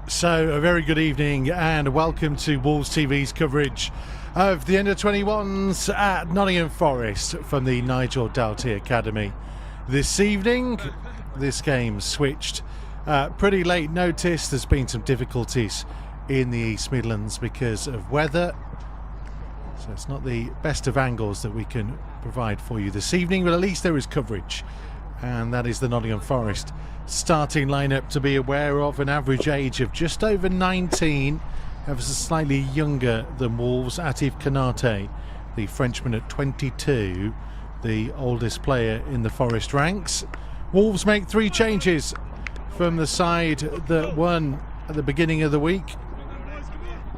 So a very good evening and welcome to Wolves TV's coverage of the Under-21s at Nottingham Forest from the Nigel Doughty Academy. This evening, this game switched pretty late notice. There's been some difficulties in the East Midlands because of weather, so it's not the best of angles that we can provide for you this evening, but at least there is coverage, and that is the Nottingham Forest starting lineup to be aware of. An average age of just over 19, ever so slightly younger than Wolves. Atif Konate, the Frenchman, at 22, the oldest player in the Forest ranks. Wolves make 3 changes from the side that won at the beginning of the week.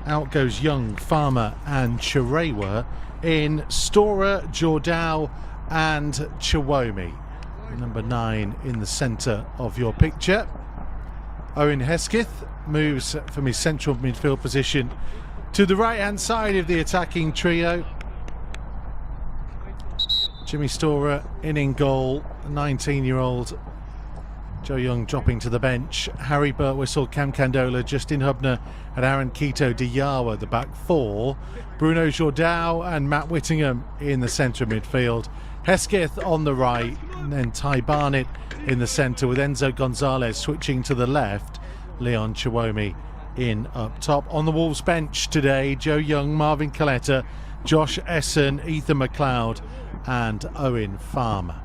Out goes Young, Farmer and Chirewa. In Storer, Jordao and Chiwomi. Number 9 in the centre of your picture. Owen Hesketh moves from his central midfield position to the right hand side of the attacking trio. Jimmy Storer in goal, 19-year-old Joe Young dropping to the bench. Harry Birtwistle, Cam Candola, Justin Hubner and Aaron Quito Diawa, the back 4. Bruno Jordao and Matt Whittingham in the centre midfield. Hesketh on the right, and then Ty Barnett in the centre with Enzo Gonzalez switching to the left. Leon Chiwomi in up top. On the Wolves bench today, Joe Young, Marvin Coletta, Josh Essen, Ethan McLeod and Owen Farmer.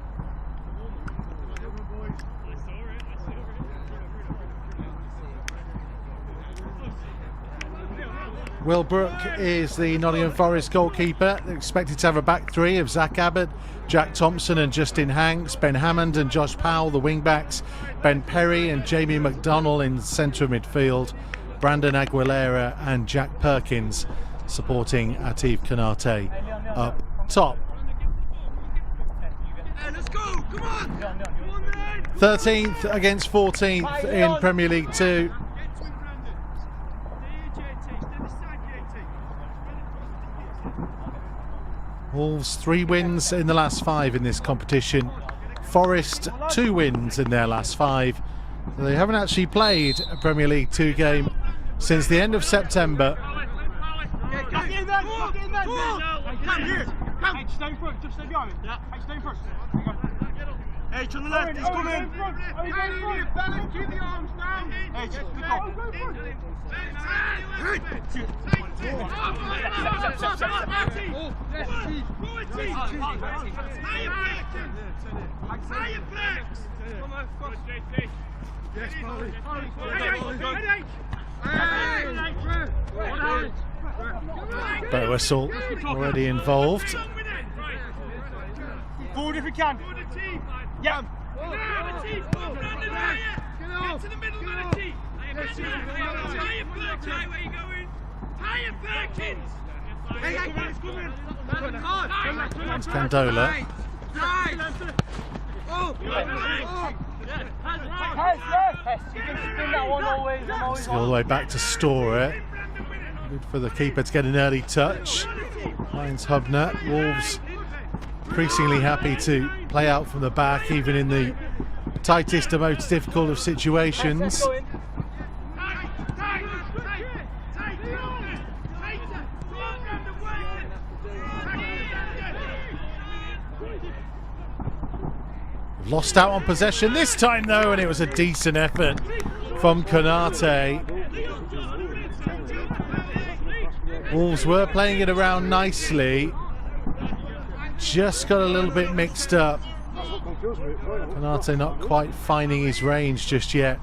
Will Brook is the Nottingham Forest goalkeeper. They're expected to have a back 3 of Zach Abbott, Jack Thompson and Justin Hanks, Ben Hammond and Josh Powell, the wing-backs, Ben Perry and Jamie McDonnell in centre midfield, Brandon Aguilera and Jack Perkins supporting Atif Konate up top. Let's go! Come on! 13th against 14th in Premier League 2. Wolves 3 wins in the last 5 in this competition. Forest 2 wins in their last 5. They haven't actually played a Premier League 2 game since the end of September. Come here! Come! H down front, just stay behind me. Yeah. H down first. H on the left, he's coming! Keep the arms down! H, good call. Birtwistle already involved. Forward if you can. Yeah. Get to the middle, Manatee. Where are you going? Higher Perkins. That's Candola. All the way back to Storer. Good for the keeper to get an early touch. Finds Hubner. Wolves increasingly happy to play out from the back, even in the tightest and most difficult of situations. Lost out on possession this time though, and it was a decent effort from Konate. Wolves were playing it around nicely, just got a little bit mixed up. Konate not quite finding his range just yet.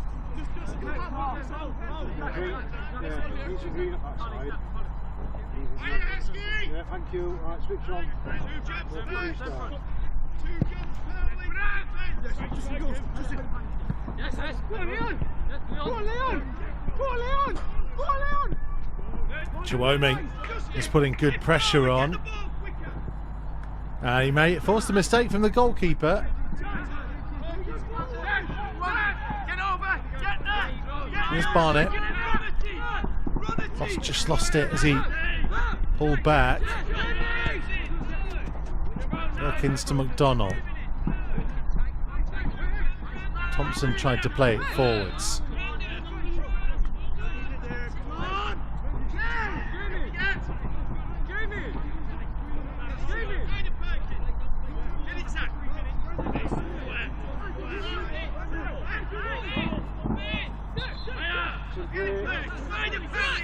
Yeah, thank you. All right, switch on. Chiwomi is putting good pressure on. He may force the mistake from the goalkeeper. Here's Barnett. Just lost it as he pulled back. Perkins to McDonnell. Thompson tried to play it forwards.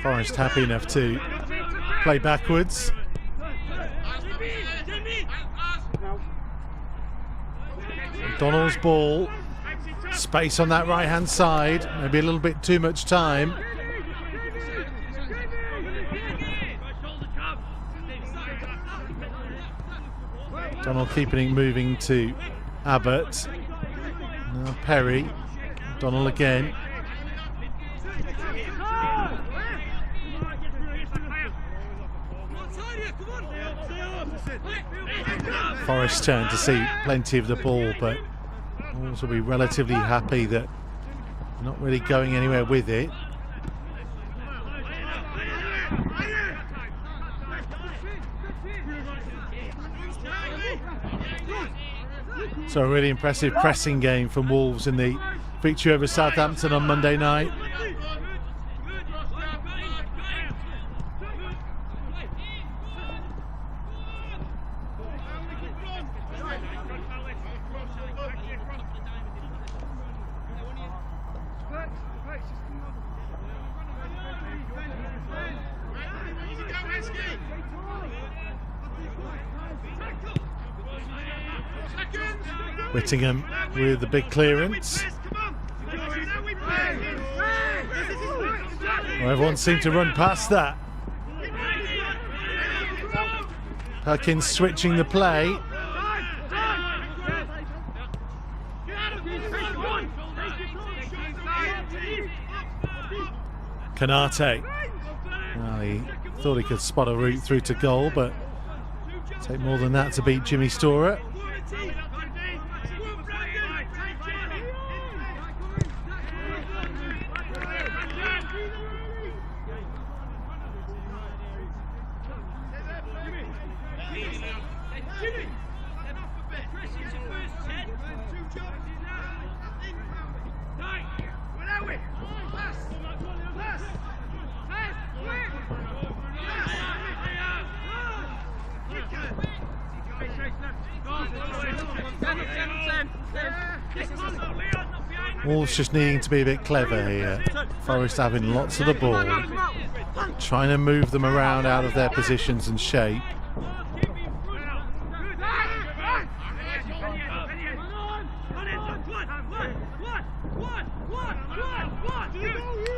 Forrest happy enough to play backwards. Donald's ball. Space on that right-hand side. Maybe a little bit too much time. Donald keeping it moving to Abbott. Now Perry. Donald again. Forrest's turn to see plenty of the ball, but Wolves will be relatively happy that not really going anywhere with it. So a really impressive pressing game from Wolves in the victory over Southampton on Monday night. Whittingham with the big clearance. Well, everyone seemed to run past that. Perkins switching the play. Kanate. Well, he thought he could spot a route through to goal, but take more than that to beat Jimmy Storer. Wolves just needing to be a bit clever here. Forrest having lots of the ball, trying to move them around out of their positions and shape.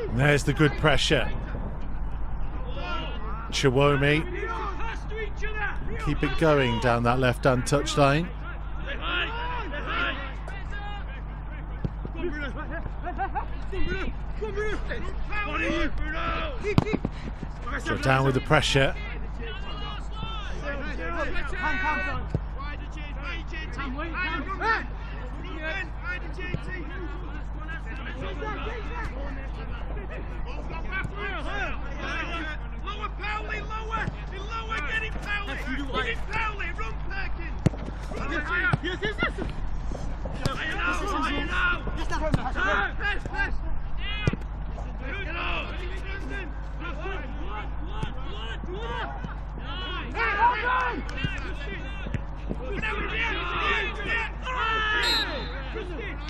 And there's the good pressure. Chiwomi keep it going down that left-hand touchline. So down with the pressure.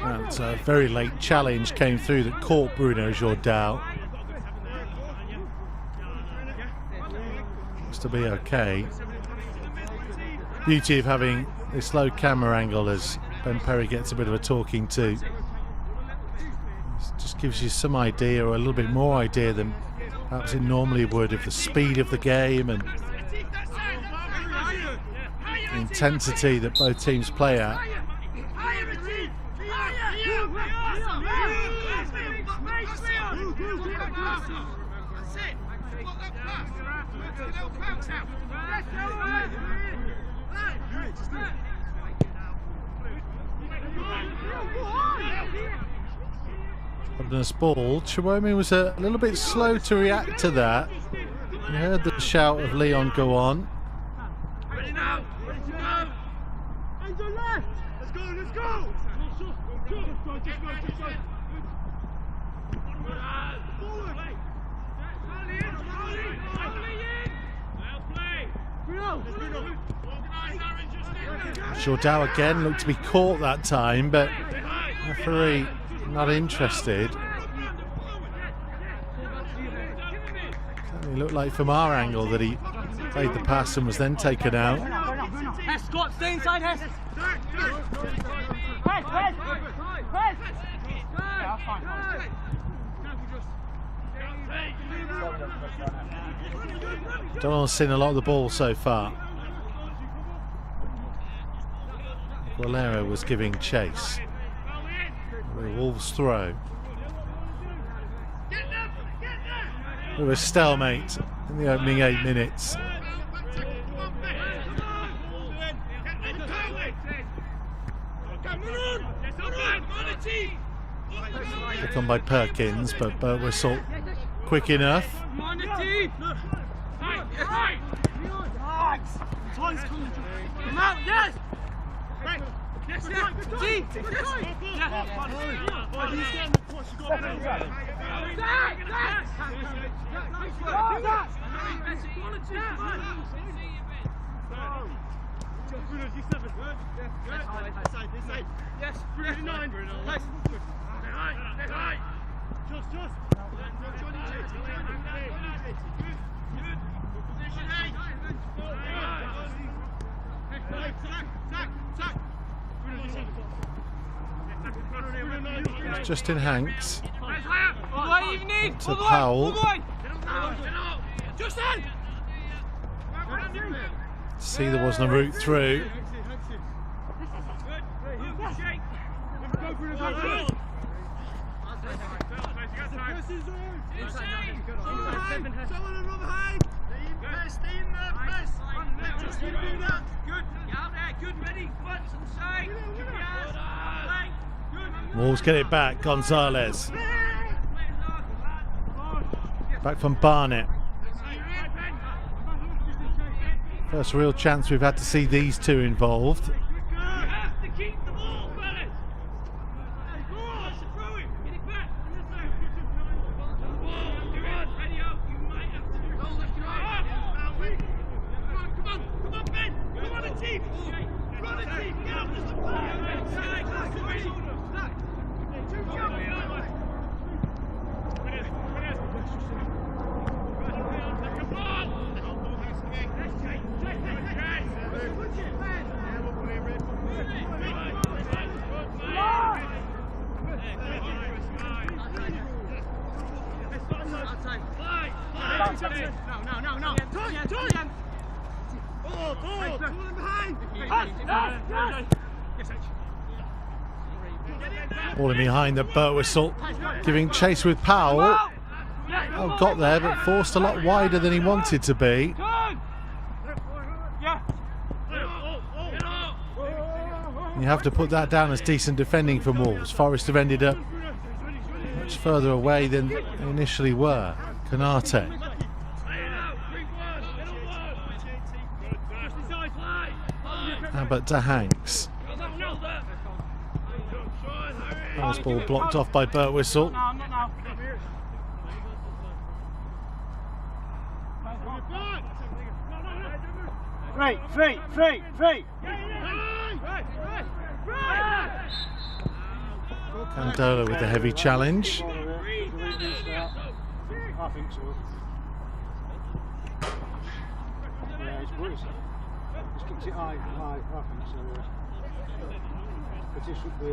That's a very late challenge came through that caught Bruno Jourdal. Looks to be okay. Beauty of having this low camera angle as Ben Perry gets a bit of a talking to. Just gives you some idea, or a little bit more idea than perhaps it normally would, of the speed of the game and the intensity that both teams play at. Obvious ball. Chiwomi was a little bit slow to react to that. He heard the shout of Leon go on. Ready now! Ready to go! Hands on left! Let's go, let's go! Jourdal again looked to be caught that time, but referee not interested. It looked like from our angle that he played the pass and was then taken out. Hess, Scott, stay inside, Hess. Hess. Yeah, that's fine. Donald's seen a lot of the ball so far. Valero was giving chase. The Wolves throw. It was stalemate in the opening 8 minutes. Took on by Perkins, but Birtwistle quick enough. Justin Hanks to Powell. See, there wasn't a route through. Wolves get it back. Gonzalez. Back from Barnett. First real chance we've had to see these two involved. Ball in behind the Birtwistle, giving chase with Powell. Oh, got there, but forced a lot wider than he wanted to be. You have to put that down as decent defending from Wolves. Forest have ended up much further away than they initially were. Canate. Abbott to Hanks. Nice ball blocked off by Birtwistle. Free. Candola with the heavy challenge. I think so. Yeah, it's good. He's kicked it high, I think so. But this would be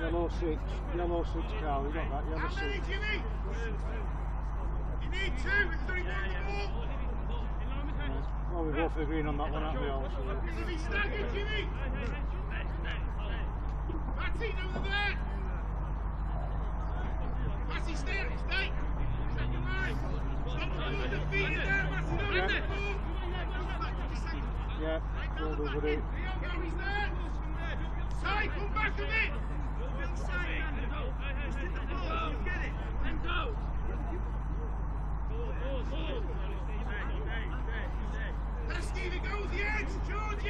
yellow six, Carl, you got that, yellow six. You need two, it's only one ball. Well, we're both agreeing on that one, aren't we all? Give me staggered, Jimmy! Matty, over there! Matty, stay! Stay your mind! Stop moving the feet there, Matty, don't let that ball! Yeah, well done, buddy. He's there! Ty, come back a bit! Get it! And go! Let's see if it goes the edge, George!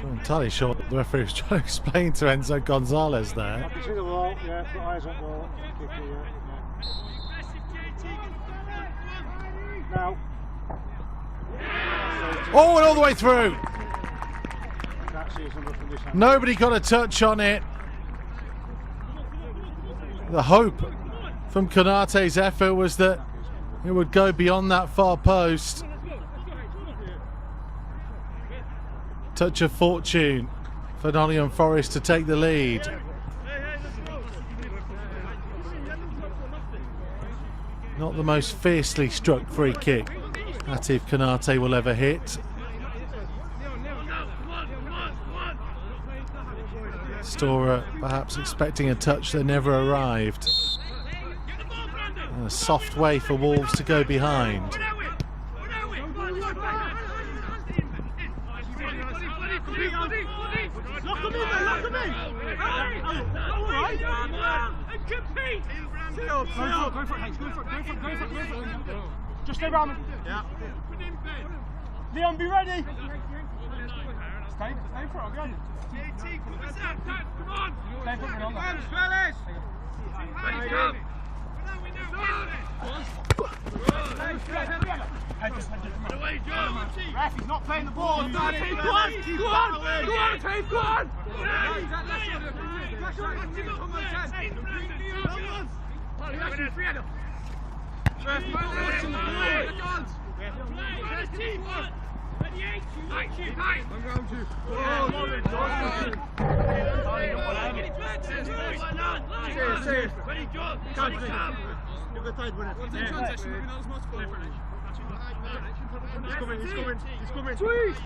I'm entirely sure the referee was trying to explain to Enzo Gonzalez there. I can see the wall, yeah, put eyes on wall. Now. Oh, and all the way through. Can't see something from this angle. Nobody got a touch on it. The hope from Konate's effort was that it would go beyond that far post. Touch of fortune for Nottingham Forest to take the lead. Not the most fiercely struck free kick that if Konate will ever hit. Storer perhaps expecting a touch that never arrived. And a soft way for Wolves to go behind. Just stay round. Yeah. Leon, be ready. Stay for it, again. Come on. Stay for it, on that. Fellas. Ref, he's not playing the ball. Go on, Tape, go on. He's coming. Sweet.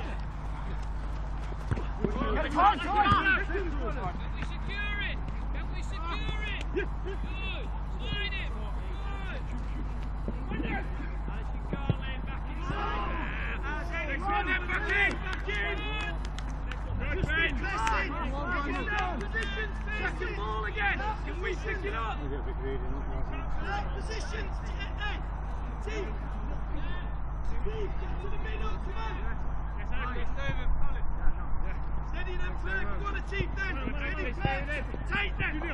Can we secure it? Good. Slide it. Good. Back inside. Back in. Second ball again. Can we pick it up? Positions. Team. Get to the middle. Come on. Steady them, Ferg. Go on, team then. Take them. Go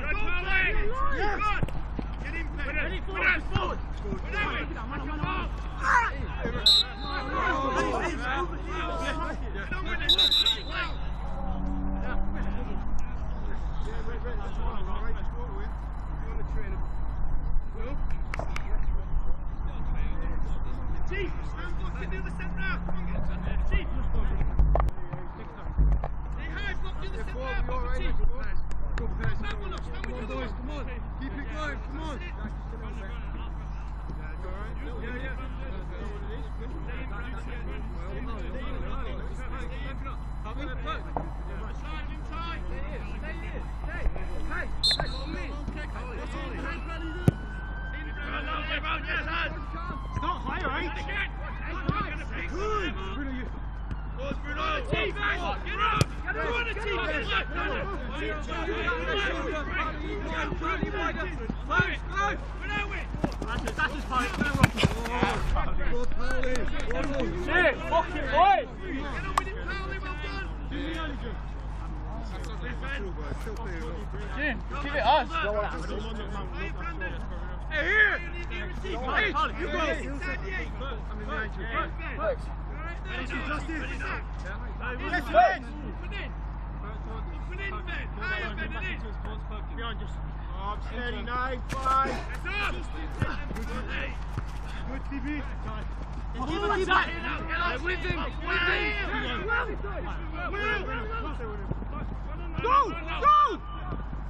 play. Get in, Ferg. Ready forward. Give it us. Hey, here. Hey, you go. Steady, 9, 5. Good TV. With him. Go!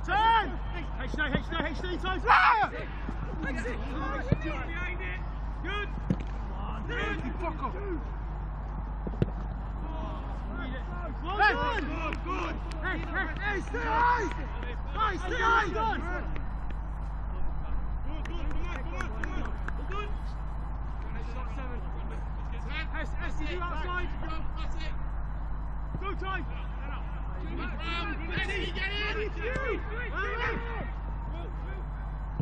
10! HD, time. Behind it. Good. Good. Fuck off. Good. Hey, stay high! Hey, stay high! Good. Good. SCU outside. That's it. Go, Ty. Get in.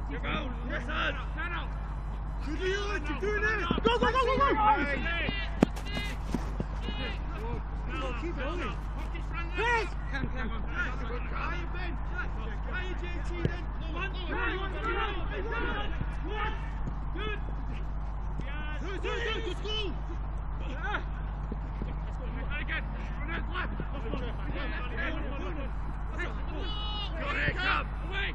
You go. Yes, sir. Good to you. You're doing it. Go. Keep it on. Yes. Come. How you been? How you JT then? Good. Good school. Again. Left. Come. Away.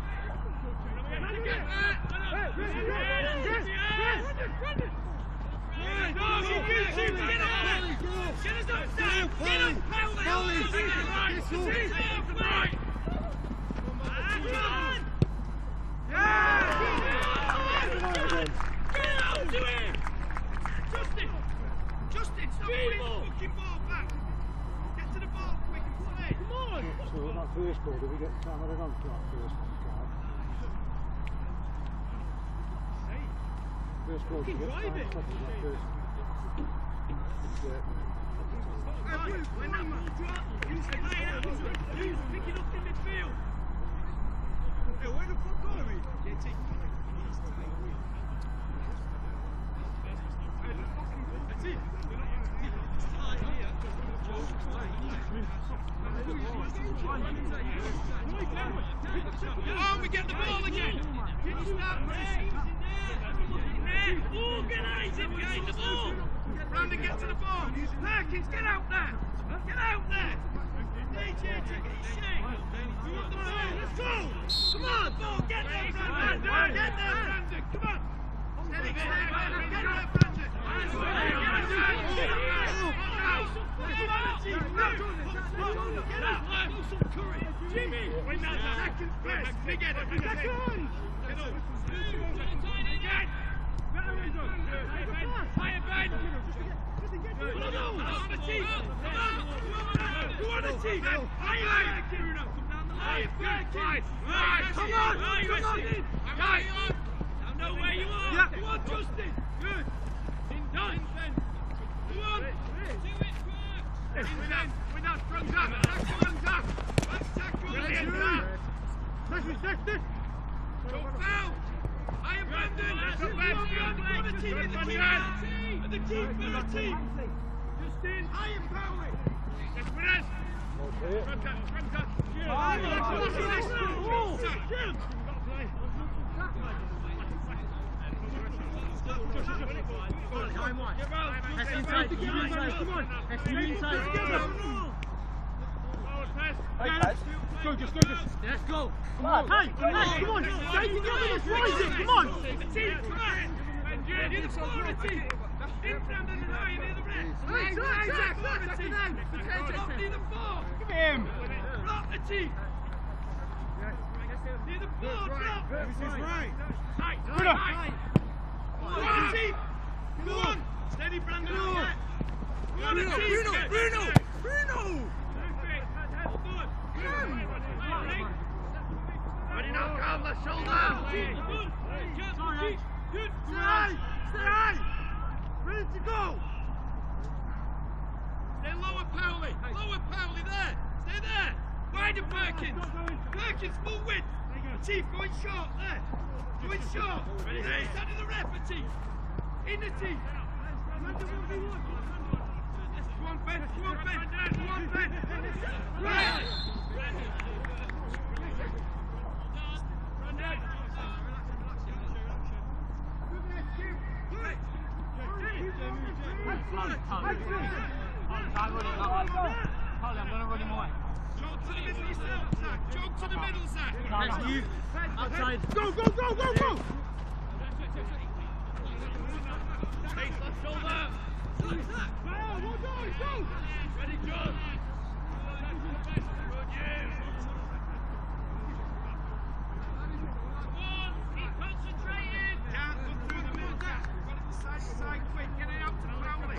Justin, stop putting the fucking ball back. Get to the ball quick and play. Come on. So that first goal, did we get camera on for that first one? First goal, did we get drive it. that first? Who's picking up in midfield? Hey, where the fuck are we? That's it. Oh, we get the ball again. Can you start organise it, get the ball. Brandon, get to the ball. Perkins, get out there. Get out there. DJ, take it easy. You want the ball? Let's go. Come on, ball. Get there, Brandon. Get there, Brandon. Come on. Get there, Brandon. Get there, Brandon. Jimmy, win that second press. Big header. Get up. Higher Ben. Come on a team. Come on a team. Higher. Come down the line. Right. Come on. Right. I know where you are. Yeah. Come on, Justin. Good. Done. Come on. Do it first. Win that front up. Front up. Let's tackle. Don't foul. Higher Brandon. That's the best. One a team in the team. And the team for the team. Justin. Higher power. Yes, Perez. Front up. Just go. Let's go. Come on. Hey, come on. Stay together. Let's rise it. Come on. The team, come on. You're the quality. In Brandon and I, near the rest. Hey, not near the ball. Give him. Block the team. Near the ball, drop. This is right. Right. Team. Go on. Steady, Brandon. Bruno. Ready now, Carl, left shoulder. Good. Stay high. Ready to go. Stay lower, Powley. There. Stay there. Wide of Perkins. Full width. Chief, going short. There. Going short. Ready, stand in the rep, Chief. In the team. Go on, Ben. Right. I'm going to run him away. Jog to the middle yourself, Zach. Jog to the middle, Zach. You. Outside. Go. Face left shoulder. Ready, John. Come on, keep concentrating. Can't go through the middle, Zach. We've got it side to side quick. Get it out to the Powley.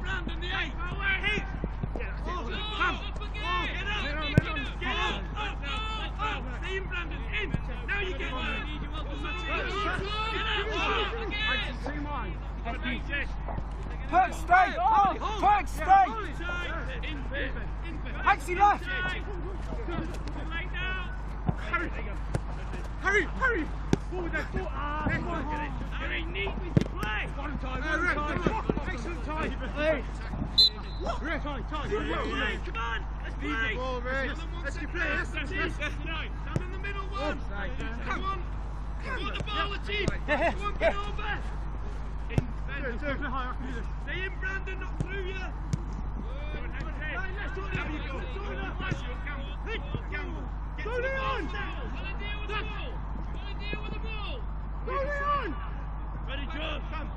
Brandon, the 8. Stay in, Brandon, in. Now you get one. Perk, stay. Perk, stay. Taxi left. Hurry. Forward then, forward. Ah, come on. Get it neat with your play. One time, one time. Excellent time. Hey. Ref, time. Come on, let's play. Ball, Rich. Let's keep playing. Stand in the middle one. Come on. Go on the ball, the team. Come on, get over. In, Ben. Stay in, Brandon, not through you. Let's do it. Get to the ball now. Deal with the ball. Go on. Ready, John. Come.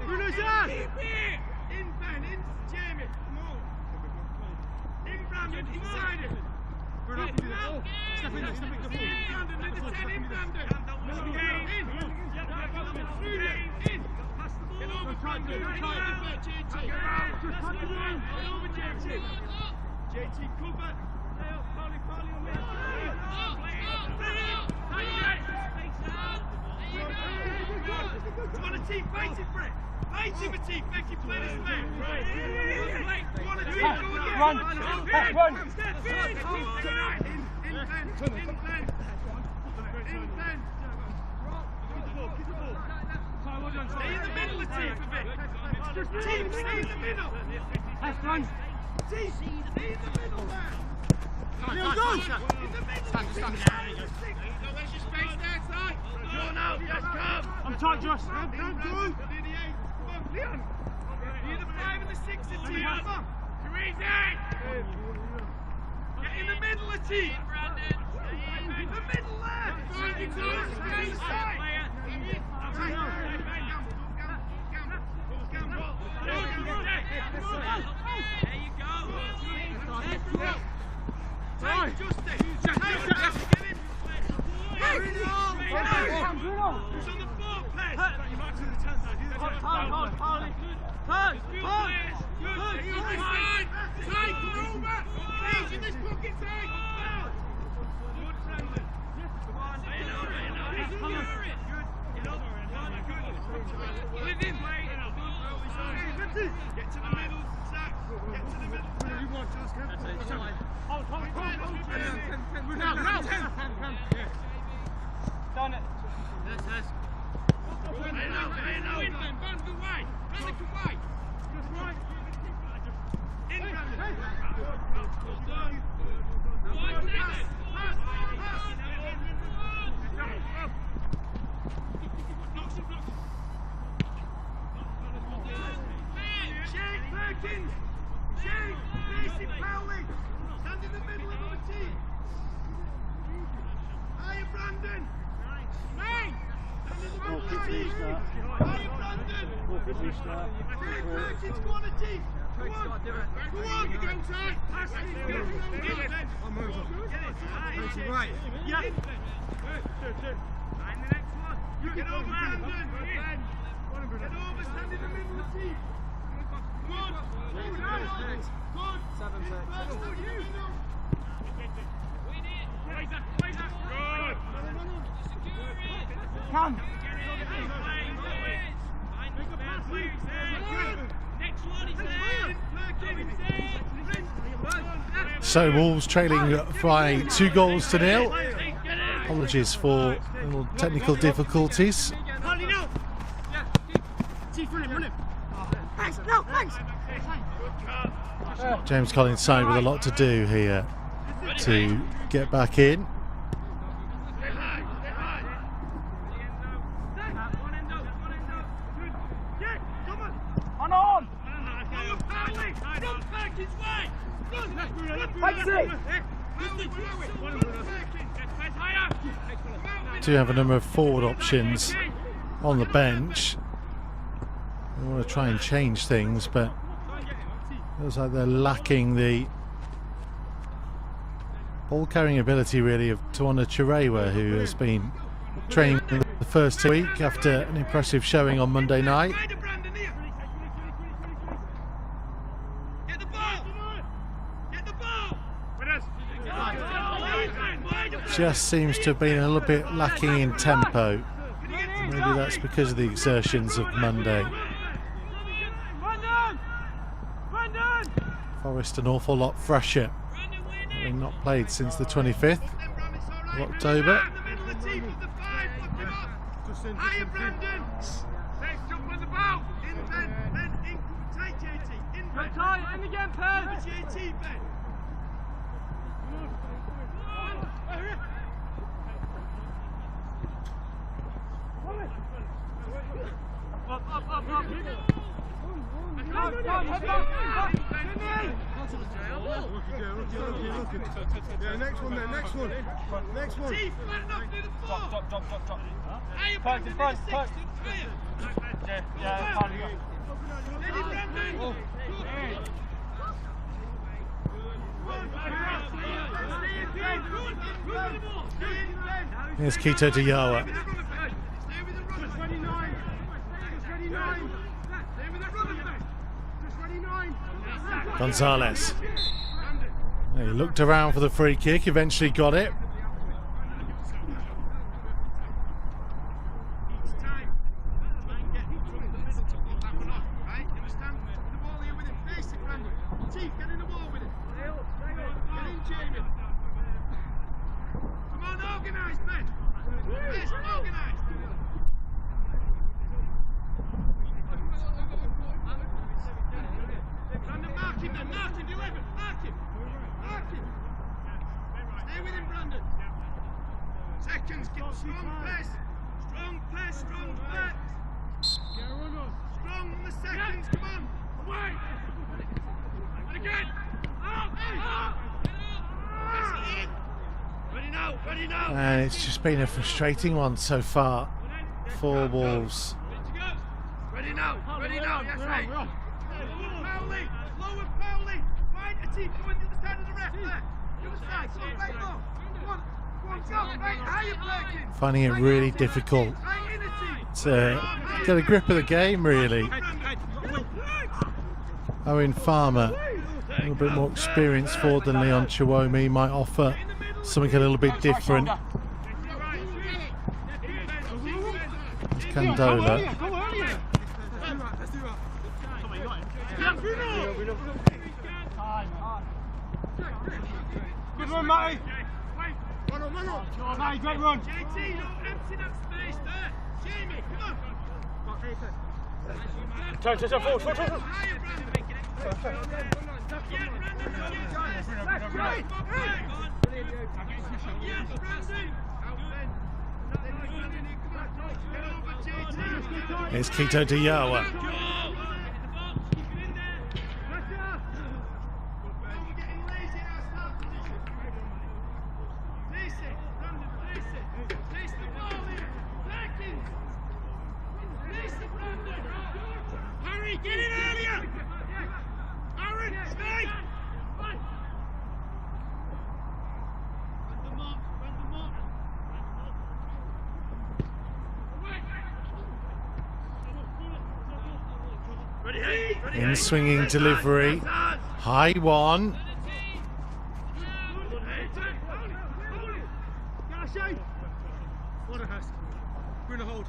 Bruno's out! In, Ben, in, Jamie. Come on. In, Brandon, inside it. Bruno, step in, In, Brandon, in the 10, in, Brandon. In. In. Pass the ball. Get over, Brandon. Get over, JT. JT, cover. Polly on me. Come on, a team, fight it, Brett. Fight him, a team. Make him play this way. Come on, a team, go again. Run. In, Ben. Stay in the middle, a team, a bit. Team, stay in the middle. Left run. Team, stay in the middle there. Neil, go! In the middle. Stand. Where's your space there, Si? Go now, yes, come. I'm tight, Josh. Come on, Leon. You're the 5 and the 6 of team. Come on. Too easy. Get in the middle of team. In the middle there. Stay inside. There you go. Tight, Justin. Get him. Who's on the ball, Pez? Tight, come over. Please, in this pocket, tight. Good, Brandon. Come on, with him. Get to the middle, Zach. Get to the middle. Done it. Yes. Win, Ben. Band the way. Brandon, come wide. In, Brandon. Well done. Shane Perkins! Shane! Mason Powley! Stand in the middle of the team! Hiya, Brandon! Shane! Stand in the middle of the team! Hiya, Brandon! Shane Perkins, go on the team! Go on! Go on! You go tight! Pass it! I'm over. Get it! Right! Yeah! Find the next one! You get over, Brandon! Get over, stand in the middle of the team! Good! Good! 7-6. Come! So Wolves trailing by 2-0. Apologies for little technical difficulties. James Collins side with a lot to do here to get back in. On! Do have a number of forward options on the bench. They want to try and change things, but it looks like they're lacking the ball carrying ability really of Tawana Chirewa, who has been training the first 2 weeks after an impressive showing on Monday night. Just seems to have been a little bit lacking in tempo. Maybe that's because of the exertions of Monday. Forest an awful lot fresher, having not played since the 25th of October. Higher, Brandon! Take jump on the ball! In, Ben, in, take JT, in, Ben! Tight, in again, Pen! JT, Ben! Up! Yeah, next one then, next one. Next one. Teeth, flatten up near the floor! Drop. Higher, Brandon, near the six, higher! Yeah, Ready, Brandon! Here's Quito Diawa. Gonzalez. He looked around for the free kick, eventually got it. And it's just been a frustrating one so far for Wolves. Ready now, yes, mate. Powley, lower Powley. Find a team coming to the side of the ref there. The other side, go right low. One, go, right, higher Perkins. Finding it really difficult to get a grip of the game, really. Owen Farmer, a little bit more experienced forward than Leon Chiwomi, might offer something a little bit different. It's Candola. Good run, Matty. Matty, great run. JT, don't empty that space there. Jamie, come on. Turn forward. Higher, Brandon. Yeah, Brandon. Here's Quito Diawa. Harry, get in earlier! Aaron, stay! In swinging delivery. High one. Bruno, hold.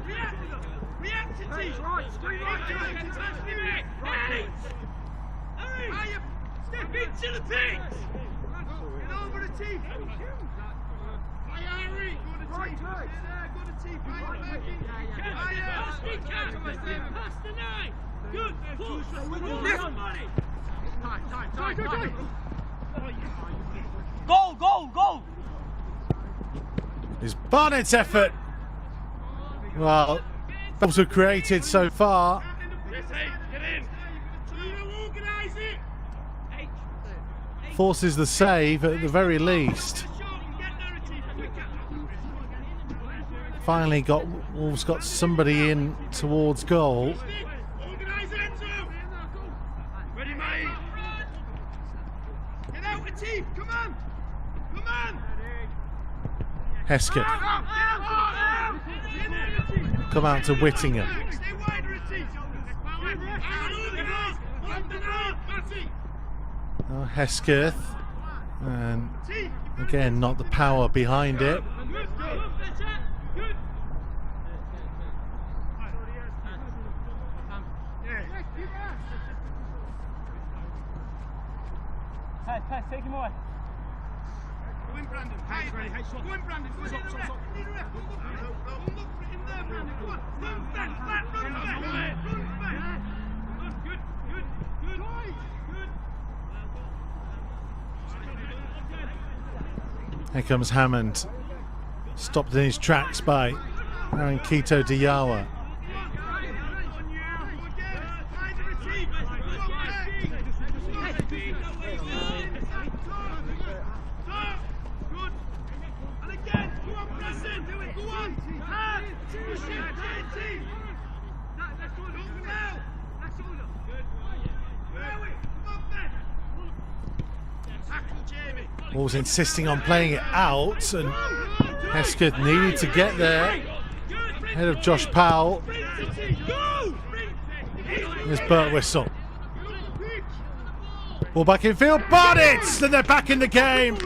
Yeah. Step into the pitch! Get over the teeth! Hi, Harry! Go to teeth! Go to teeth! Pass the nine! Good! Push! Somebody! Time! Goal! His Barnett's effort. Well, goals were created so far. Forces the save at the very least. Finally Wolves got somebody in towards goal. Ready, mate? Get out the teeth! Come on! Come on! Heskett. come out to Whittingham. Oh, Hesketh, and again not the power behind it. Hey, take him away. Go in, Brandon. Hey, go in, Brandon. Go in, Need a ref. Look in there, Brandon. Go on. Run back. Good. Here comes Hammond, stopped in his tracks by Aaron Quito Diawa. Wolves insisting on playing it out, and Hesketh needed to get there ahead of Josh Powell. Here's Burt Whistle. Ball back in field, Barnett! And they're back in the game.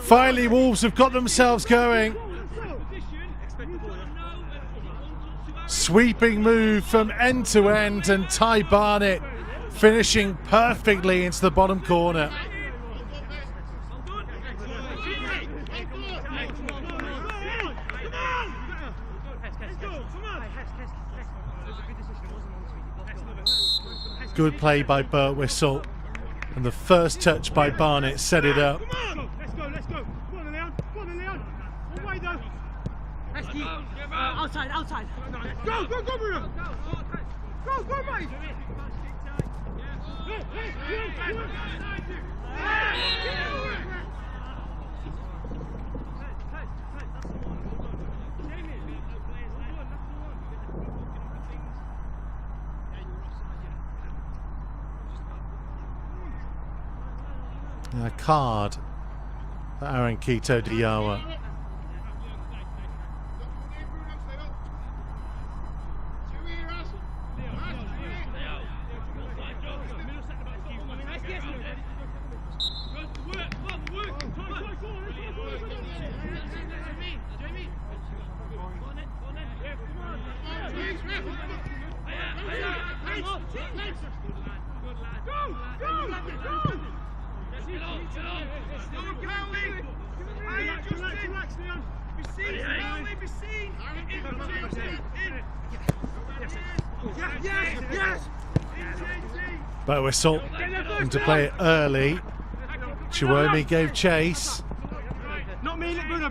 Finally, Wolves have got themselves going. Sweeping move from end to end, and Ty Barnett finishing perfectly into the bottom corner. Good play by Burt Whistle, and the first touch by Barnett set it up. Let's go. Go on, Leon. One way though. Outside. Go, Bruno. Go, mate. A card for Aaron Quito Diawa. Burt Whistle to play it early. Chiwomi gave chase. Not me, Bruno.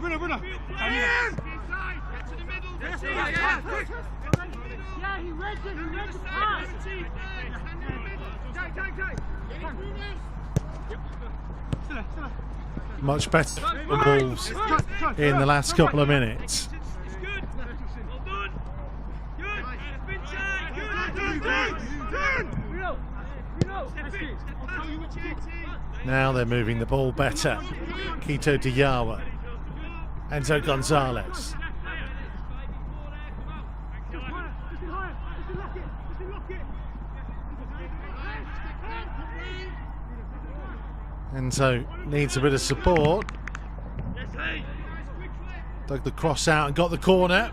Yeah, he read the pass. Much better for Wolves in the last couple of minutes. Now they're moving the ball better. Quito Diawa, Enzo Gonzalez. Enzo needs a bit of support. Dug the cross out and got the corner.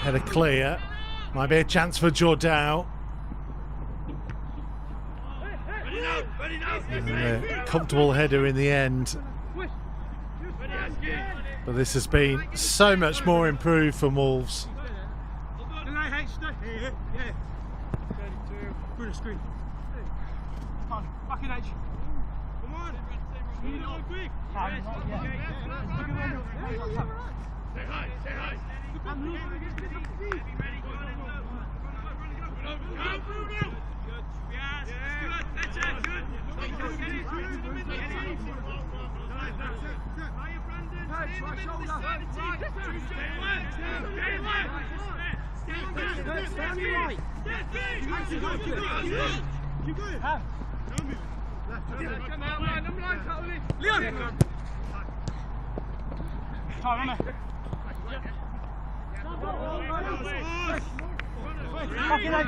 Header clear. Might be a chance for Jordao. A comfortable header in the end. But this has been so much more improved from Wolves. Back in H. Come on. Say hi.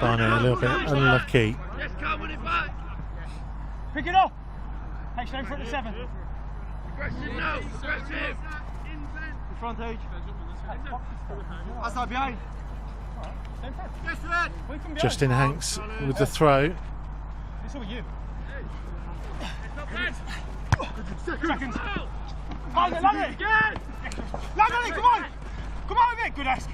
Barnett a little bit unlucky. Pick it up. Hey, stay in front of 7. Aggressive now, aggressive. In front, Age. That's not behind. Justin Hanks with the throw. It's all you. Seconds. Land it, land it. Land on it, come on. Come on with it, good ask.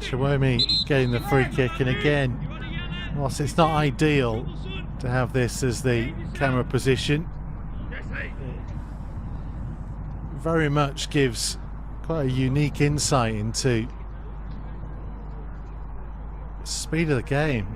Chiwomi getting the free kick, and again, whilst it's not ideal to have this as the camera position, very much gives quite a unique insight into the speed of the game.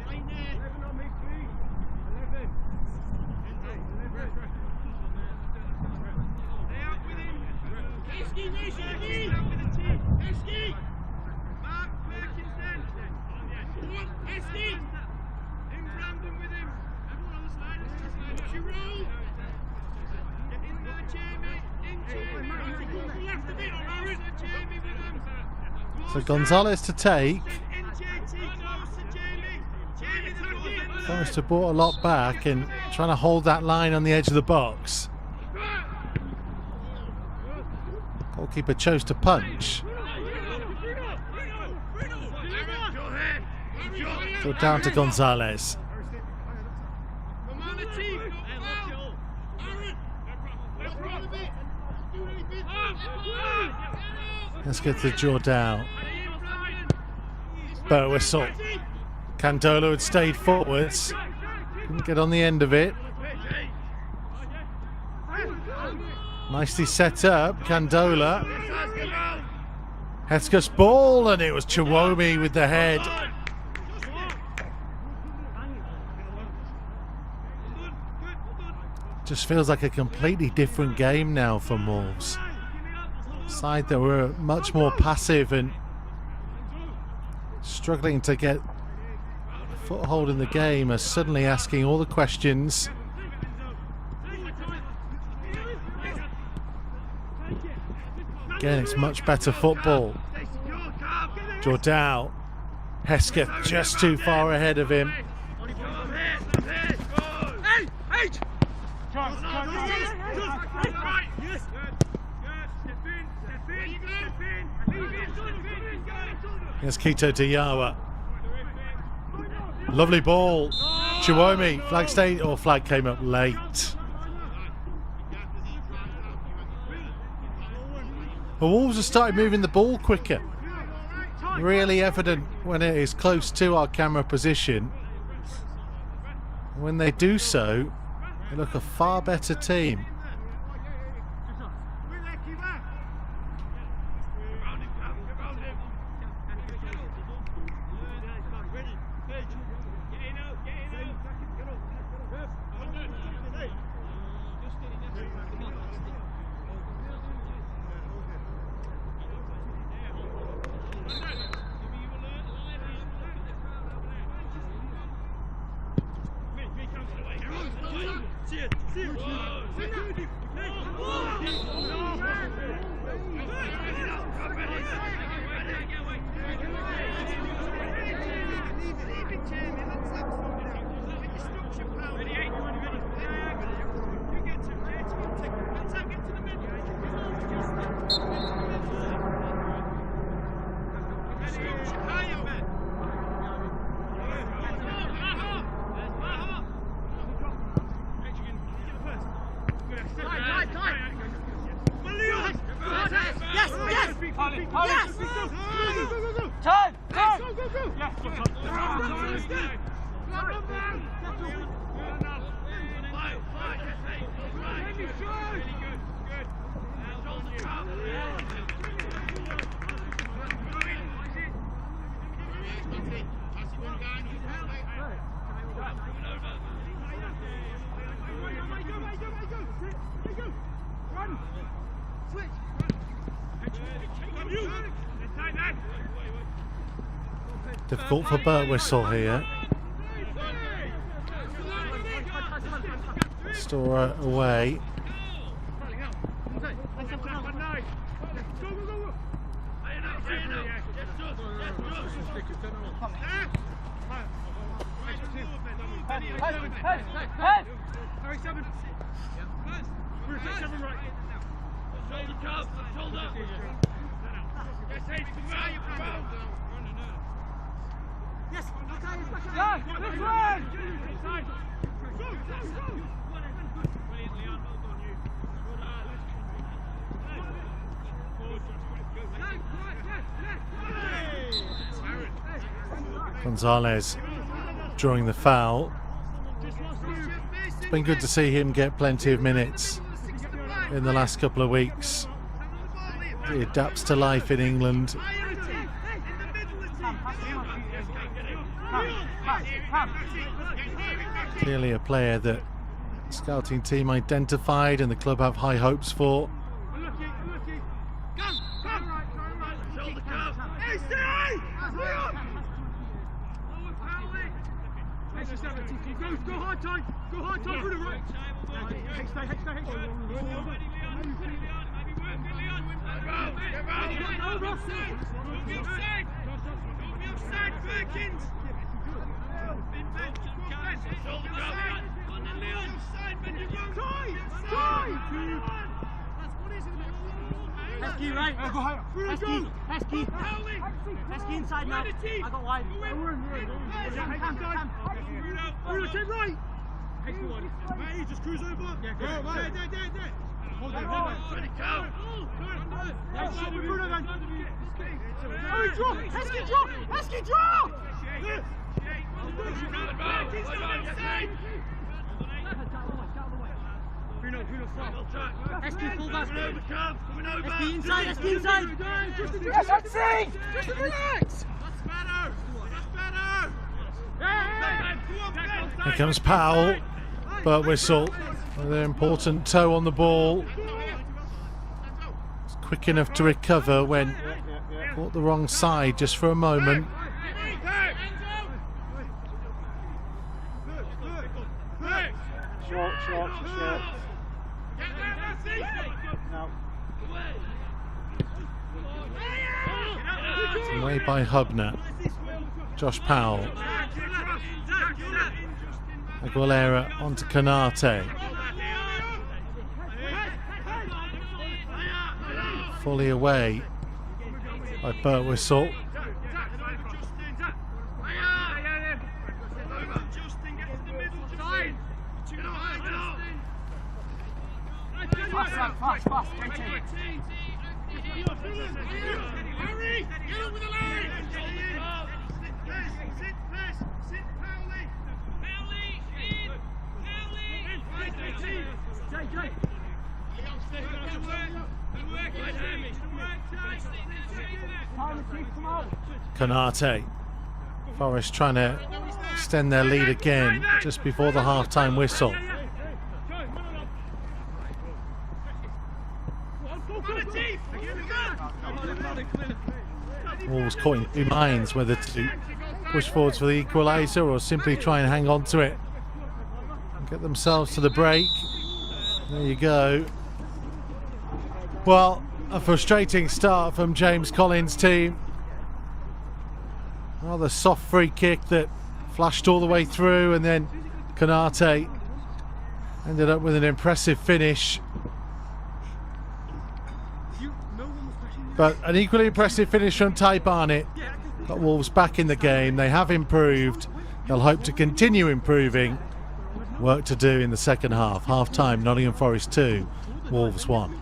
So Gonzalez to take. Forrest have brought a lot back and trying to hold that line on the edge of the box. Goalkeeper chose to punch. So down to Gonzalez. Let's get to Jordao. Bow whistle. Candola had stayed forwards. Couldn't get on the end of it. Nicely set up. Candola. Hesketh's ball, and it was Chiwomi with the head. Just feels like a completely different game now from Wolves. Side that were much more passive and struggling to get a foothold in the game are suddenly asking all the questions. Again, it's much better football. Jordao. Hesketh just too far ahead of him. Here's Kito Diawa. Lovely ball. Chiwomi. Flag stayed, or flag came up late. The Wolves have started moving the ball quicker. Really evident when it is close to our camera position. When they do so, they look a far better team. Difficult for Birtwistle here. Store away. Gonzalez drawing the foul. It's been good to see him get plenty of minutes in the last couple of weeks. He adapts to life in England. Clearly a player that the scouting team identified and the club have high hopes for. Go hard time for the right. Heskey, right? Heskey inside now. I got wide. Take right. Mate, just cruise over. Yeah, go. Hold on. Bruno then. Heskey, draw! Bruno, stop. Heskey, full back. Heskey inside. Yes, that's it! Just relax! That's better! Here comes Powell. Birtwistle with an important toe on the ball. It's quick enough to recover when caught the wrong side just for a moment. Short. No. Away by Hubner. Josh Powell. Aguilera onto Canate. Fully away by Birtwistle. Fast, Hurry! Get up with the line! Sit, Powley! Canate. Forest trying to extend their lead again just before the half-time whistle. Wolves caught in two minds whether to push forwards for the equaliser or simply try and hang on to it and get themselves to the break. There you go. Well, a frustrating start from James Collins' team. Rather soft free kick that flashed all the way through, and then Canate ended up with an impressive finish. But an equally impressive finish from Ty Barnett. Got Wolves back in the game. They have improved. They'll hope to continue improving. Work to do in the second half. Half time, Nottingham Forest 2, Wolves 1.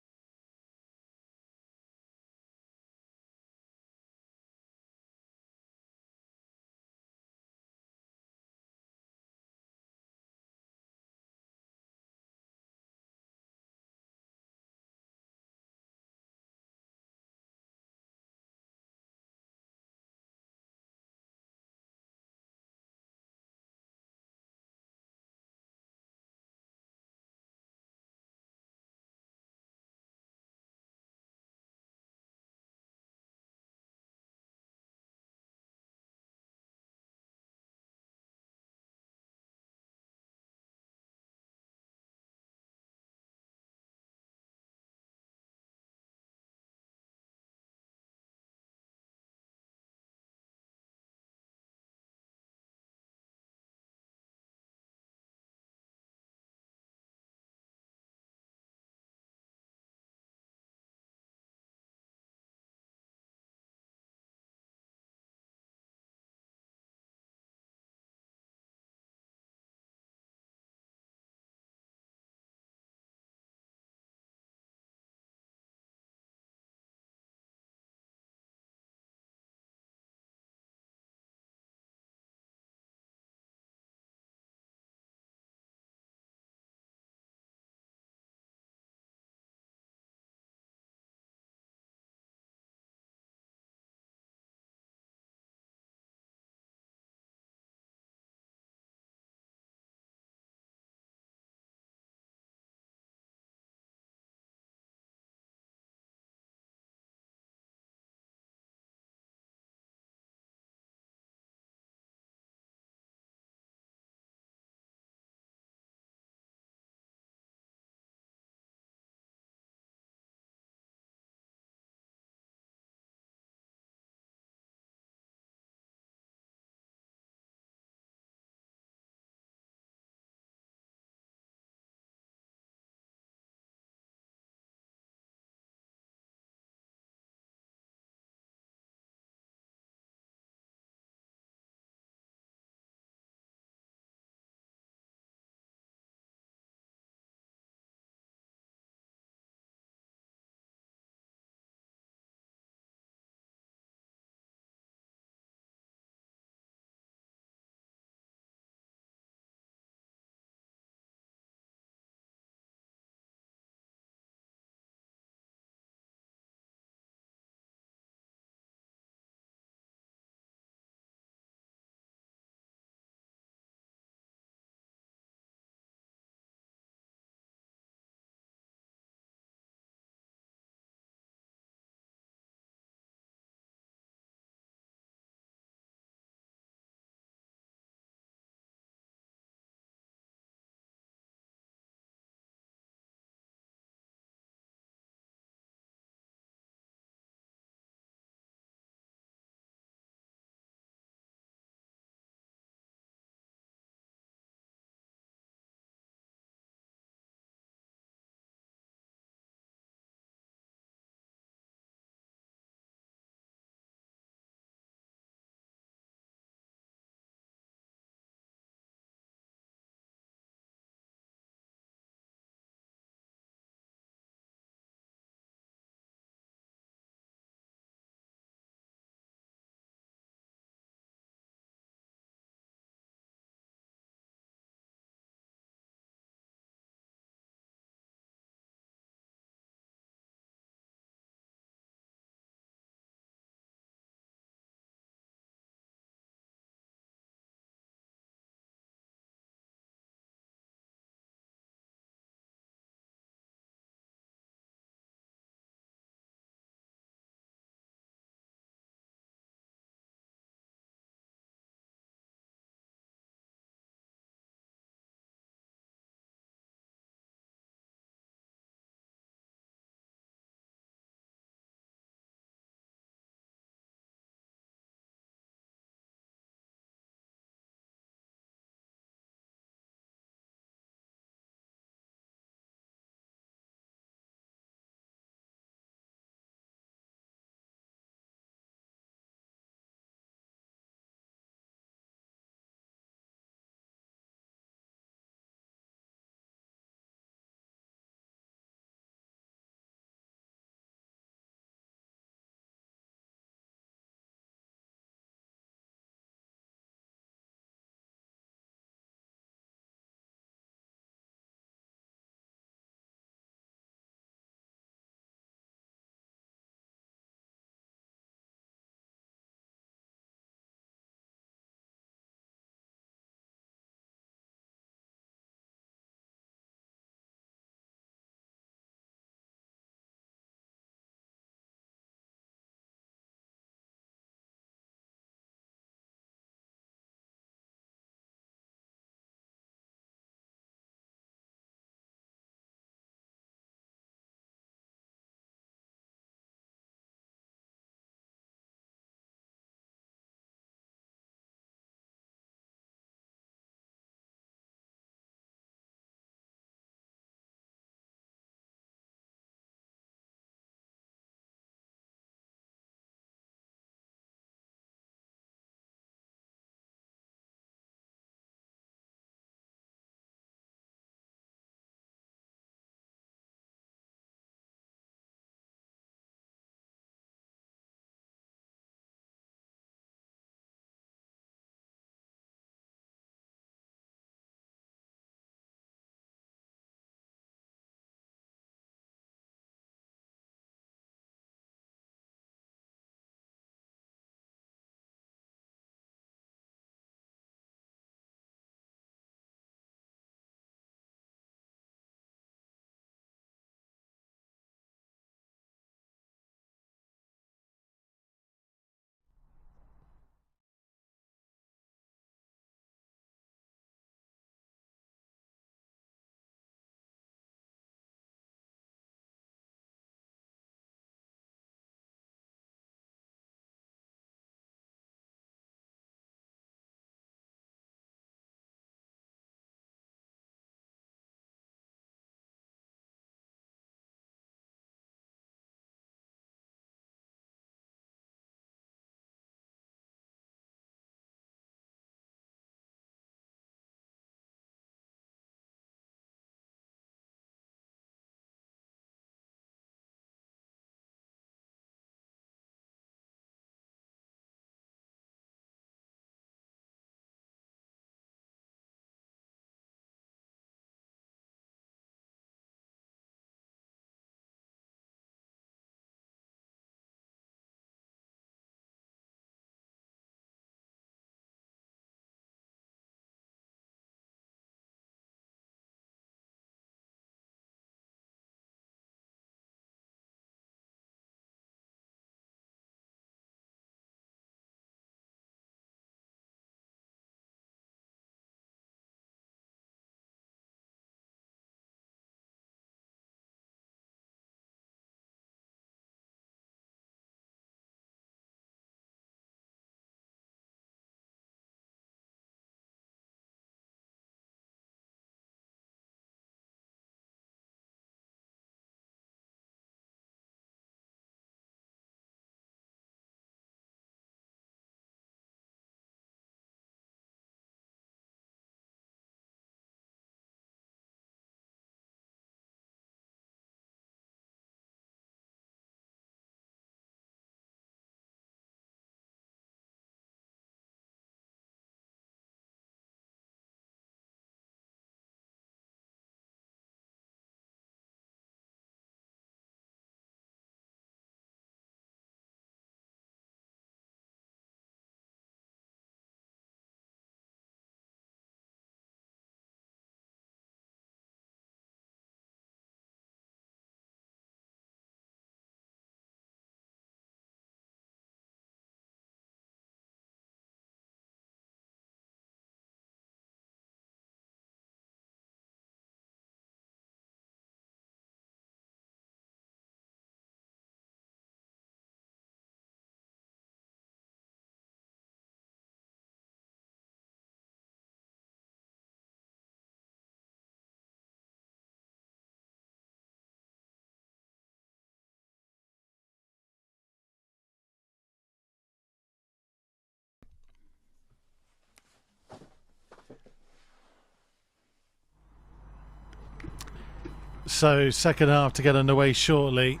So second half to get underway shortly.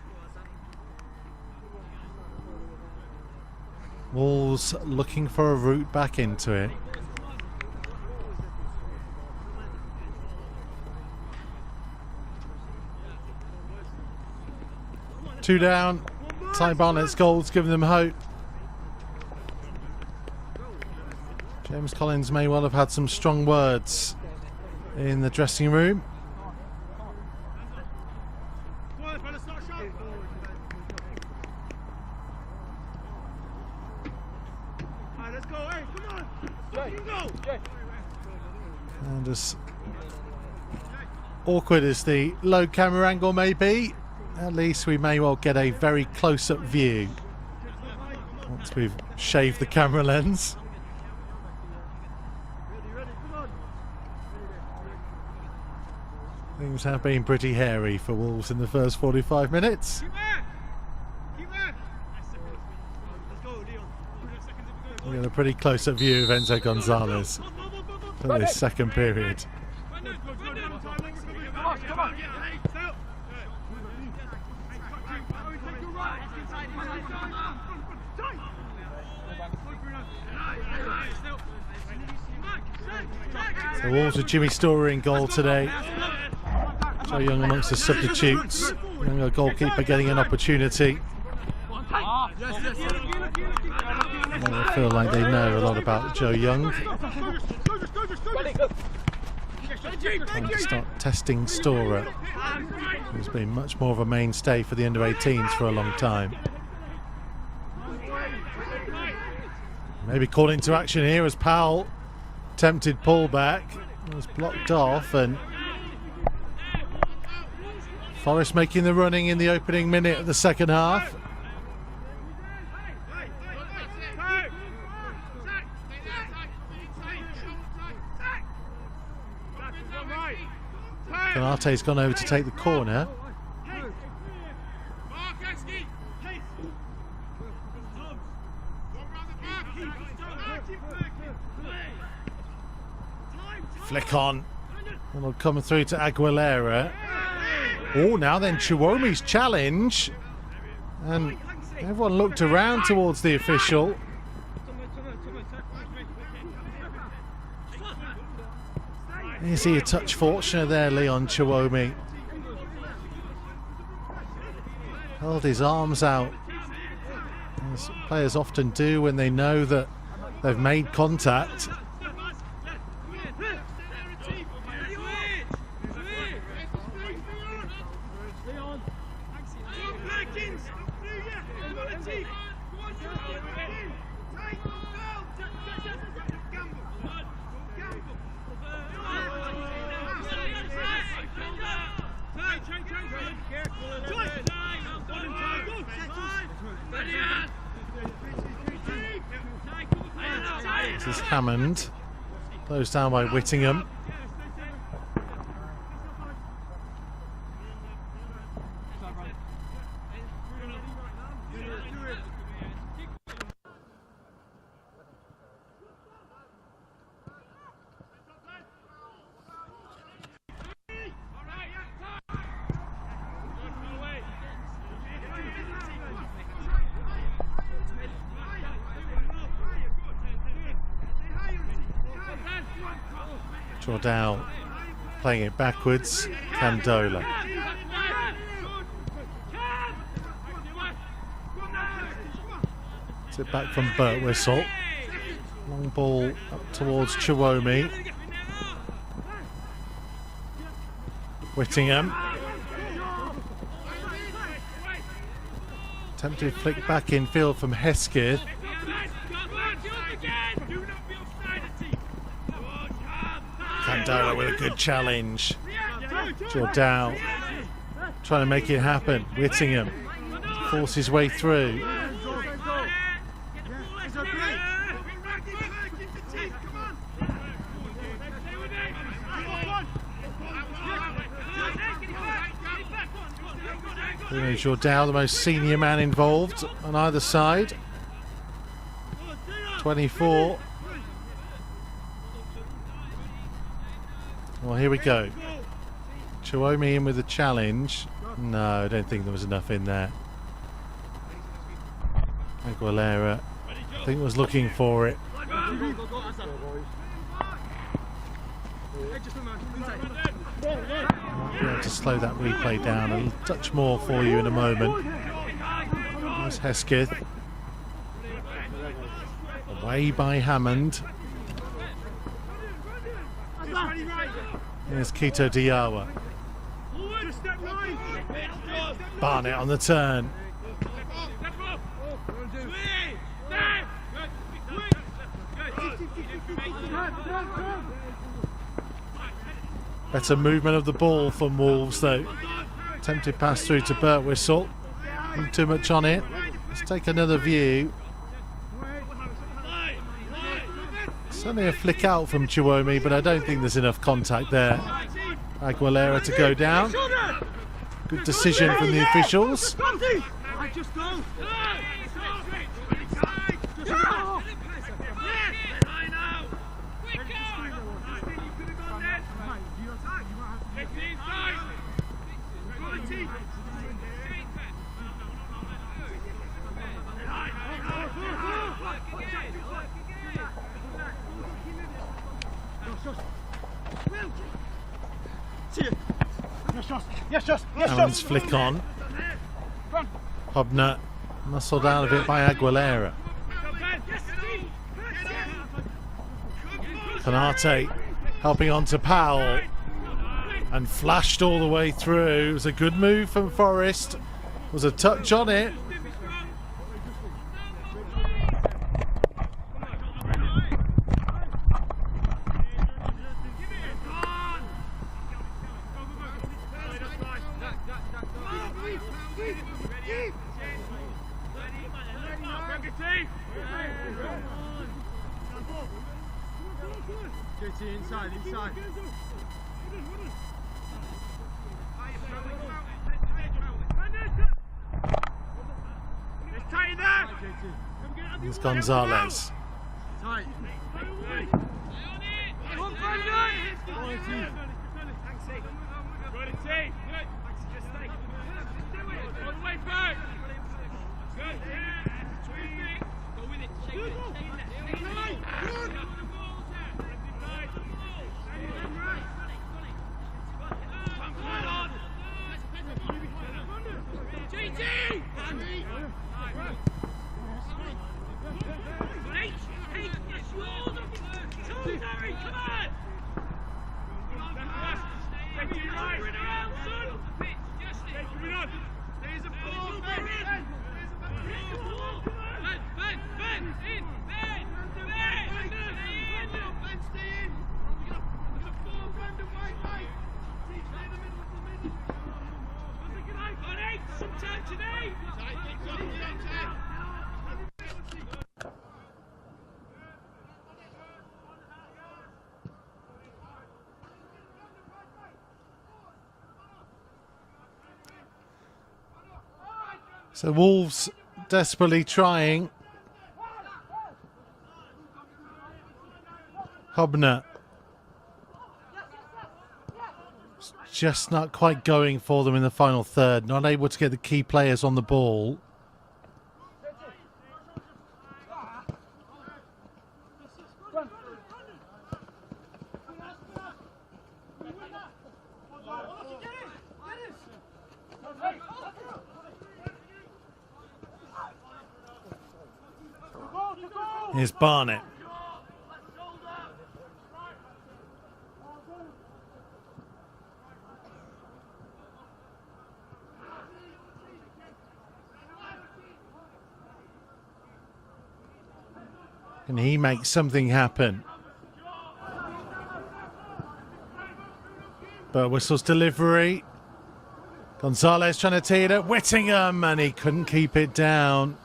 Wolves looking for a route back into it. Two down. Ty Barnett's goals giving them hope. James Collins may well have had some strong words in the dressing room. And as awkward as the low camera angle may be, at least we may well get a very close-up view once we've shaved the camera lens. Things have been pretty hairy for Wolves in the first 45 minutes. We got a pretty close-up view of Enzo Gonzalez for this second period. So Wolves with Jimmy Storer in goal today. Joe Young amongst the substitutes. Younger goalkeeper getting an opportunity. I feel like they know a lot about Joe Young. Time to start testing Storer, who's been much more of a mainstay for the under-18s for a long time. Maybe called into action here as Powell attempted pullback. It was blocked off, and Forest making the running in the opening minute of the second half. Canate's gone over to take the corner. Flick on. And it'll come through to Aguilera. Oh, now then Chiwomi's challenge. And everyone looked around towards the official. Is he a touch fortunate there, Leon Chiwomi? Held his arms out, as players often do when they know that they've made contact. This is Hammond, closed down by Whittingham. Jordao playing it backwards. Candola. It's it back from Birtwistle. Long ball up towards Chiwomi. Whittingham. Attempted flick back in field from Hesketh. Candola with a good challenge. Jordao trying to make it happen. Whittingham forces his way through. Jordao, the most senior man involved on either side. 24. Well, here we go. Chiwomi in with a challenge. No, I don't think there was enough in there. Aguilera, I think, was looking for it. Might be able to slow that replay down a touch more for you in a moment. There's Hesketh. Away by Hammond. Here's Kito Diawa. Barnett on the turn. Better movement of the ball from Wolves though. Attempted pass through to Birtwistle. Not too much on it. Let's take another view. Certainly a flick out from Chiwomi, but I don't think there's enough contact there. Aguilera to go down. Good decision from the officials. Alan's flick on. Hobner muscled out of it by Aguilera. Konate helping on to Powell and flashed all the way through. It was a good move from Forest. Was a touch on it. Inside. Here's Gonzalez. So Wolves desperately trying. Hobner just not quite going for them in the final third. Not able to get the key players on the ball. Here's Barnett. Can he make something happen? Birtwistle's delivery. Gonzalez trying to tee it at Whittingham, and he couldn't keep it down.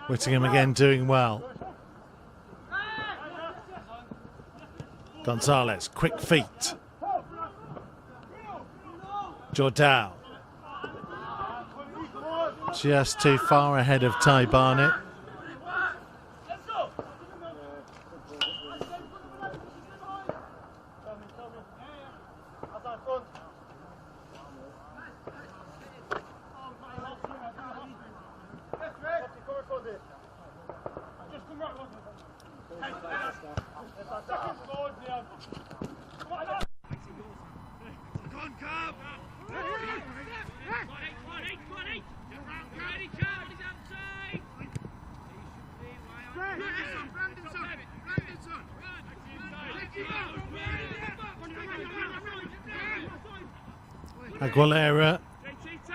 Whittingham again doing well. Gonzalez, quick feet. Jordao. Just too far ahead of Ty Barnett. Aguilera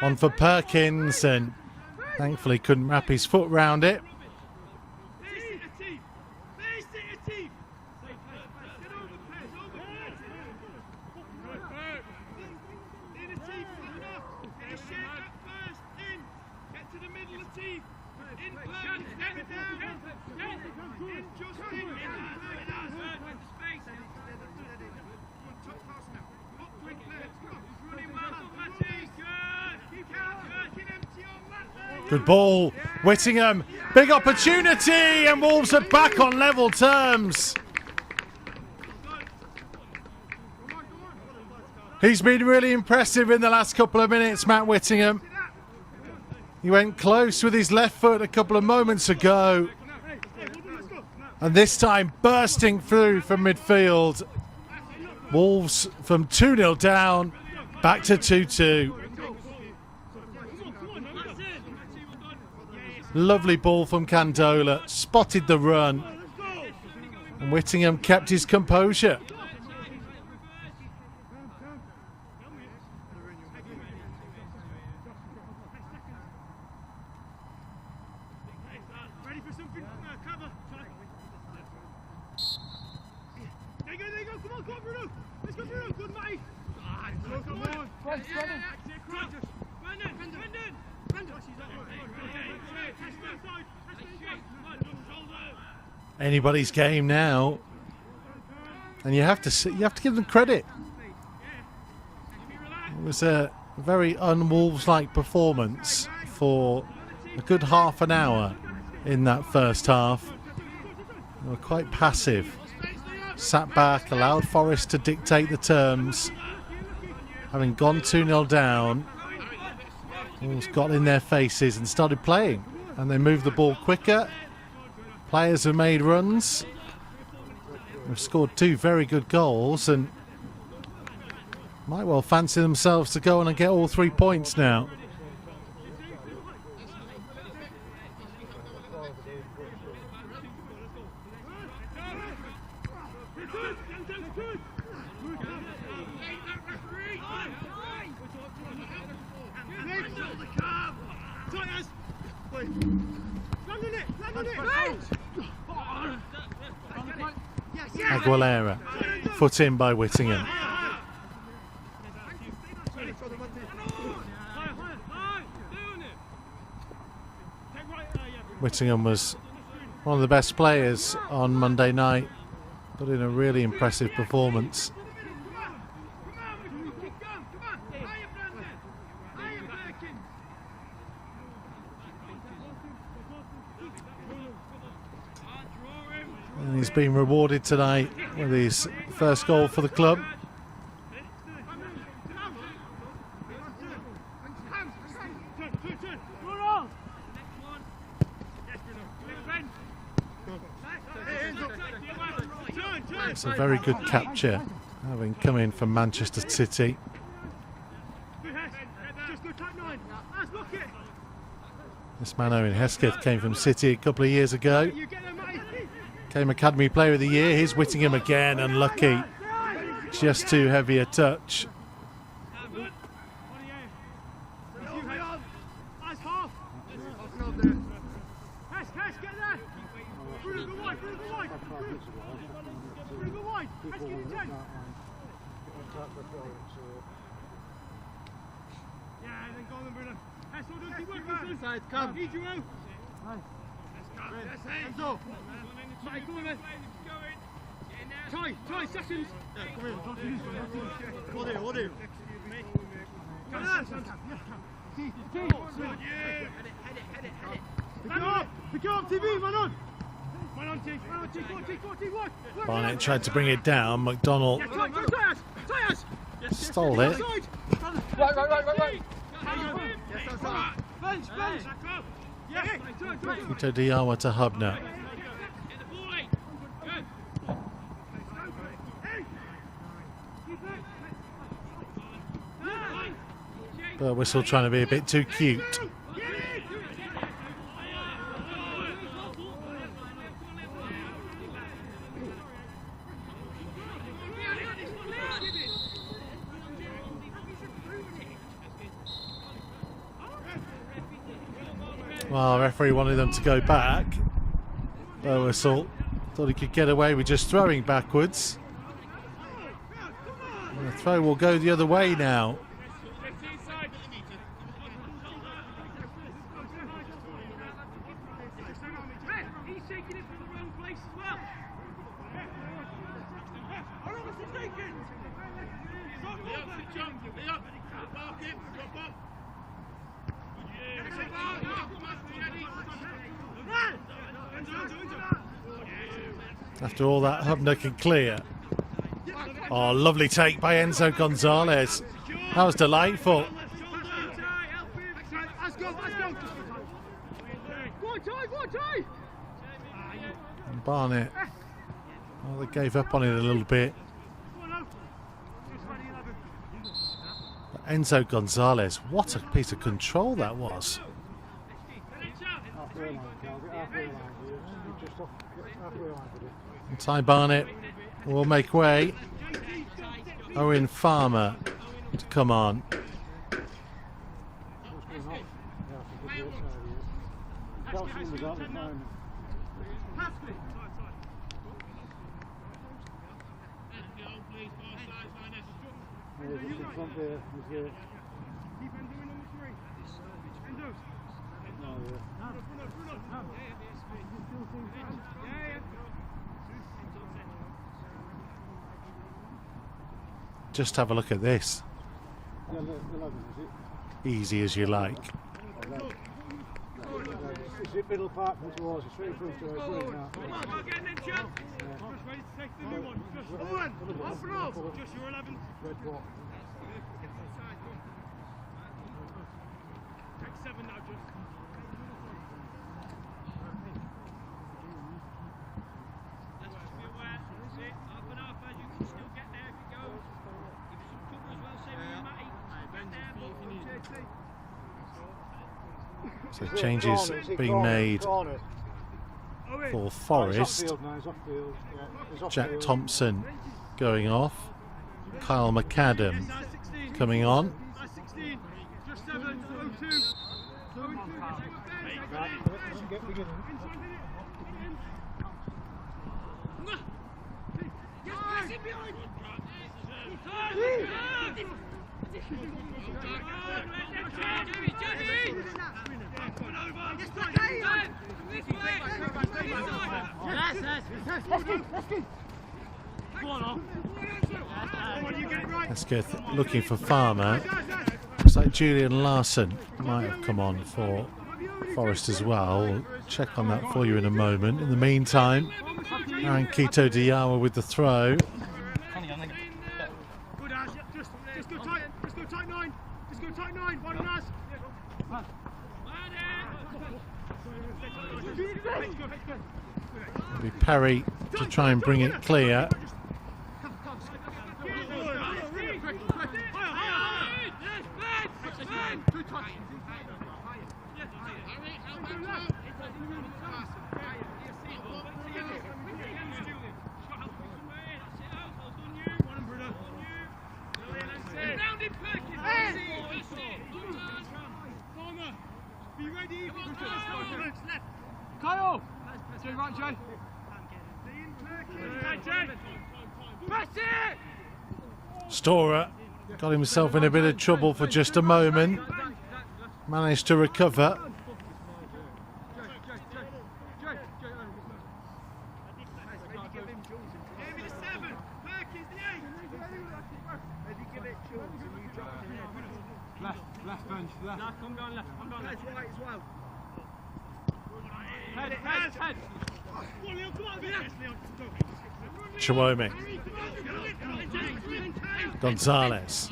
on for Perkins, and thankfully couldn't wrap his foot round it. Good ball, Whittingham, big opportunity, and Wolves are back on level terms. He's been really impressive in the last couple of minutes, Matt Whittingham. He went close with his left foot a couple of moments ago, and this time bursting through from midfield. Wolves from 2-0 down, back to 2-2. Lovely ball from Candola, spotted the run, and Whittingham kept his composure. Ready for something? Cover. There you go, come on, Bruno. Let's go, Bruno. Good, mate. Come on. Anybody's game now, and you have to give them credit. It was a very un-Wolves-like performance for a good half an hour in that first half. They were quite passive, sat back, allowed Forest to dictate the terms. Having gone 2-0 down, Wolves got in their faces and started playing, and they moved the ball quicker. Players have made runs. They've scored 2 very good goals and might well fancy themselves to go on and get all 3 points now. Aguilera, foot in by Whittingham. Whittingham was one of the best players on Monday night, put in a really impressive performance. And he's been rewarded tonight with his first goal for the club. It's a very good capture, having come in from Manchester City. This man Owen Hesketh came from City a couple of years ago. Came Academy Player of the Year. Here's Whittingham again, unlucky. Just too heavy a touch. then go on then, Bruno. That's all done. Keep working, inside. Come. Need you out. Enzo. Matty, come on, man. Try, seconds. Yeah, come in. Hold it. Come on. Pick it up, TV, man on. Man on, T. Go on. Barnett tried to bring it down. McDonald Tie us. stole it. Right. Bench. Yeah. Quito Diawa to Hubner. But we're still trying to be a bit too cute. Well, referee wanted them to go back. Whistle thought he could get away with just throwing backwards. And the throw will go the other way now. He's taking it from the wrong place as well. After all that, Hubner can clear. Oh, lovely take by Enzo Gonzalez. That was delightful. And Barnett, well, they gave up on it a little bit. But Enzo Gonzalez, what a piece of control that was. Ty Barnett will make way. Owen Farmer to come on. Just have a look at this. Easy as you like. Middle part towards straight through to us right now. Come on, go get them, Chuck. Just ready to take the new one. Owen, off and off. Just your 11. Red ball. Take 7 now, just. Let's just be aware. That's it. Half and half, you can still get there if it goes. Give us some cover as well, same with Matty. Get there, but So changes being made for Forest. Jack Thompson going off. Kyle McAdam coming on. Just 7, 02. Let's go looking for Farmer. Looks like Julian Larson might have come on for Forest as well. We'll check on that for you in a moment. In the meantime, Aaron Quito Diawa with the throw. Good as. Just go tight. Just go tight 9. Just go tight 9. One as. It'll be Perry to try and bring it clear. Be ready. Kyle. Jay, right, Jay. Press it. Storer got himself in a bit of trouble for just a moment. managed to recover. Left bench, left. Come down left, come down left. Right as well. Head. Chiwomi. Gonzalez.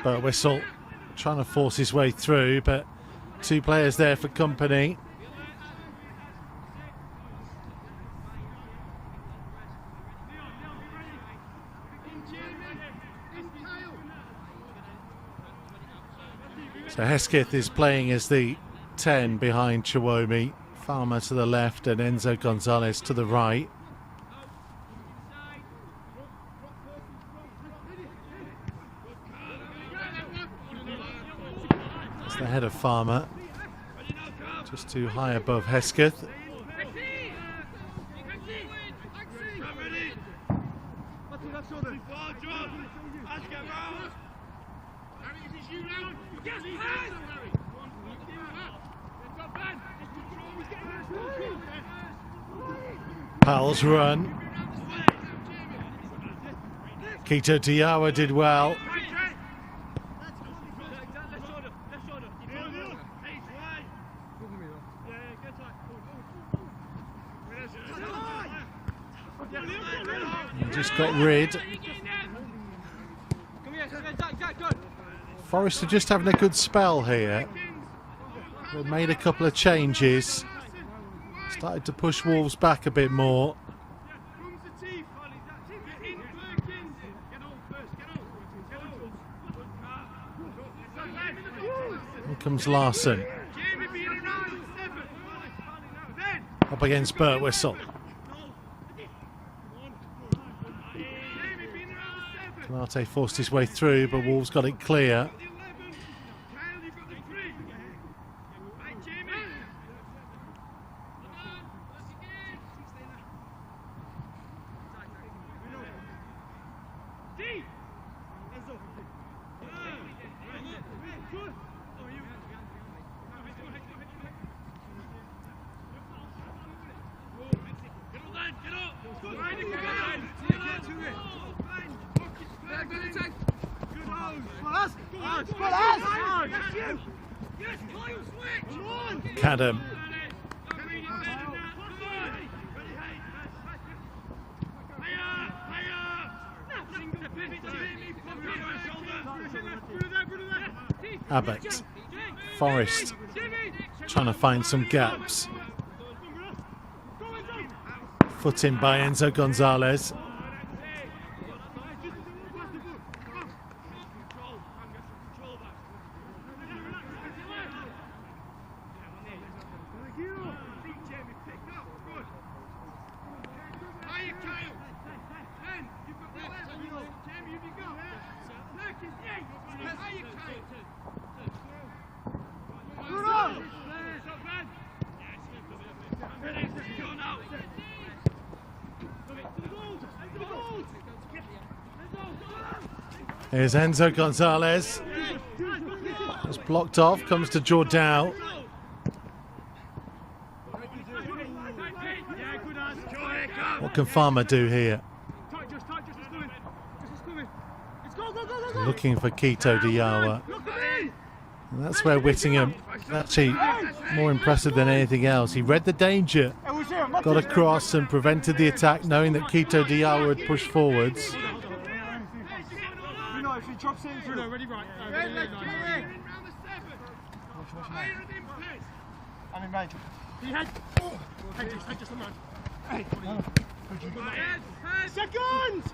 But Whistle trying to force his way through, but two players there for company. So Hesketh is playing as the 10 behind Chiwomi. Farmer to the left and Enzo Gonzalez to the right. That's the head of Farmer. Just too high above Hesketh. Powell's run. Keto Diawa did well. He just got rid. Forest are just having a good spell here. They've made a couple of changes. Started to push Wolves back a bit more. Here comes Larson. Up against Burt Whistle. Canate forced his way through, but Wolves got it clear. Cadham. Abbott. Forest trying to find some gaps. Foot in by Enzo Gonzalez. Here's Enzo Gonzalez. It's blocked off, comes to Jordao. What can Farmer do here? Looking for Keto Diawa. And that's where Whittingham, actually more impressive than anything else. He read the danger, got across and prevented the attack, knowing that Keto Diawa would push forwards. Ready, right. I'm in range. Head just on right. Seconds!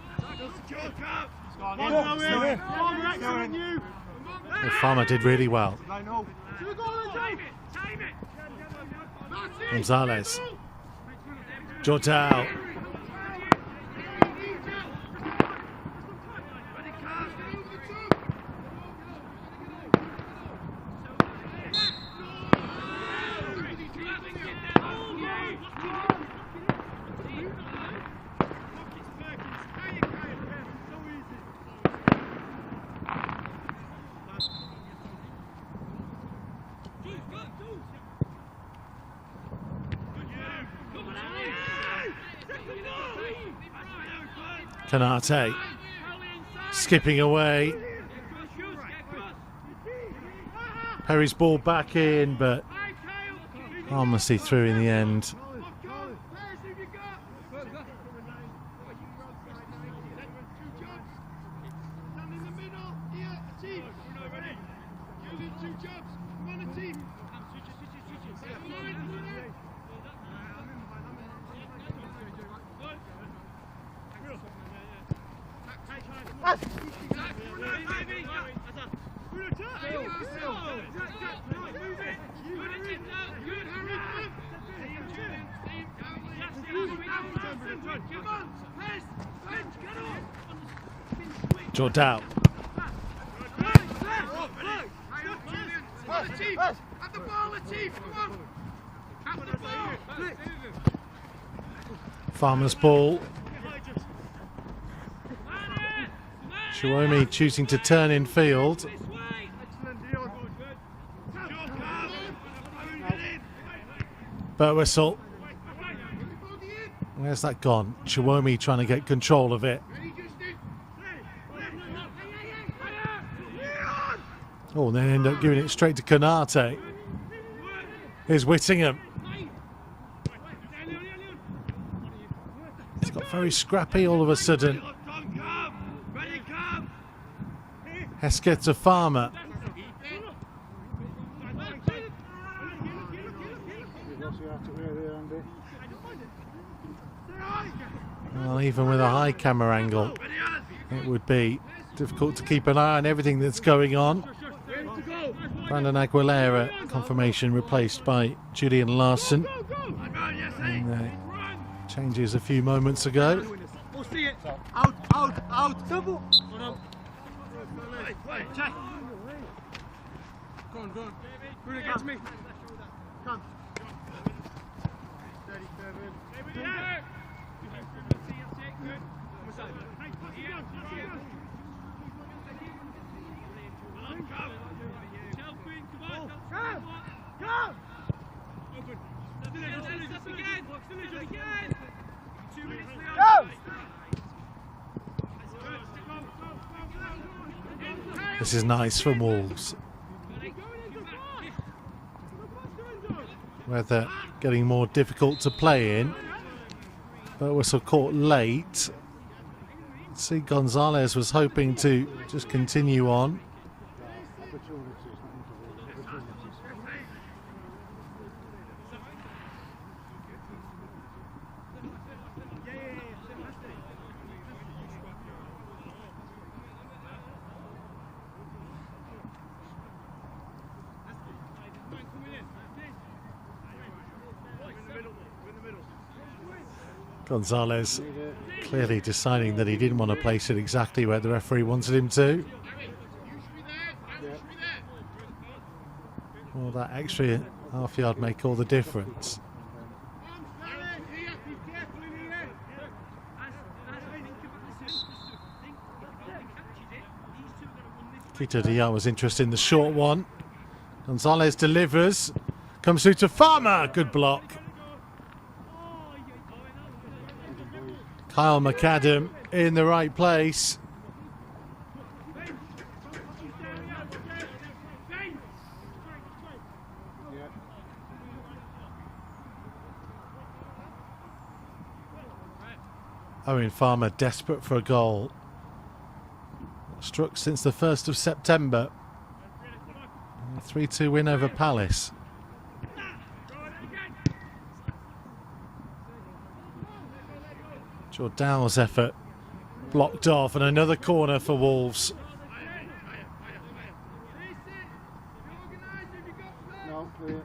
Well, Farmer did really well. Gonzalez. Jordao. Canate skipping away. Perry's ball back in, but Pharmacy through in the end. Jordan. Farmer's ball. Chiwomi choosing to turn in field. But whistle. Where's that gone? Chiwomi trying to get control of it. Oh, and they end up giving it straight to Canate. Here's Whittingham. It's got very scrappy all of a sudden. Hesketh to Farmer. Well, even with a high camera angle, it would be difficult to keep an eye on everything that's going on. Brandon Aguilera, confirmation, replaced by Julian Larson. And, changes a few moments ago. We'll see it. Out. Double. Check. Go on. Bruno against me. Come. 37. This is nice from Wolves. Weather getting more difficult to play in. But whistle caught late. See, Gonzalez was hoping to just continue on. Gonzalez clearly deciding that he didn't want to place it exactly where the referee wanted him to. Well, that extra half yard make all the difference. Quito Diaz was interested in the short one. Gonzalez delivers. Comes through to Farmer. Good block. Kyle McAdam in the right place. Owen Farmer desperate for a goal. Struck since the 1st of September. 3-2 win over Palace. Jordan's effort blocked off, and another corner for Wolves. No, clear.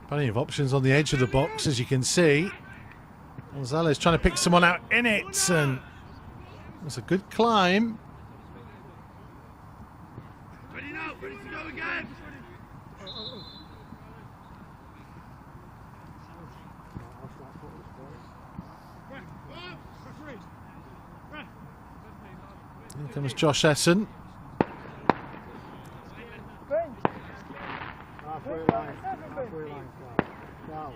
Plenty of options on the edge of the box, as you can see. Gonzalez trying to pick someone out in it, and it's a good climb. Ready to go again. Here comes Josh Essen. halfway line, foul,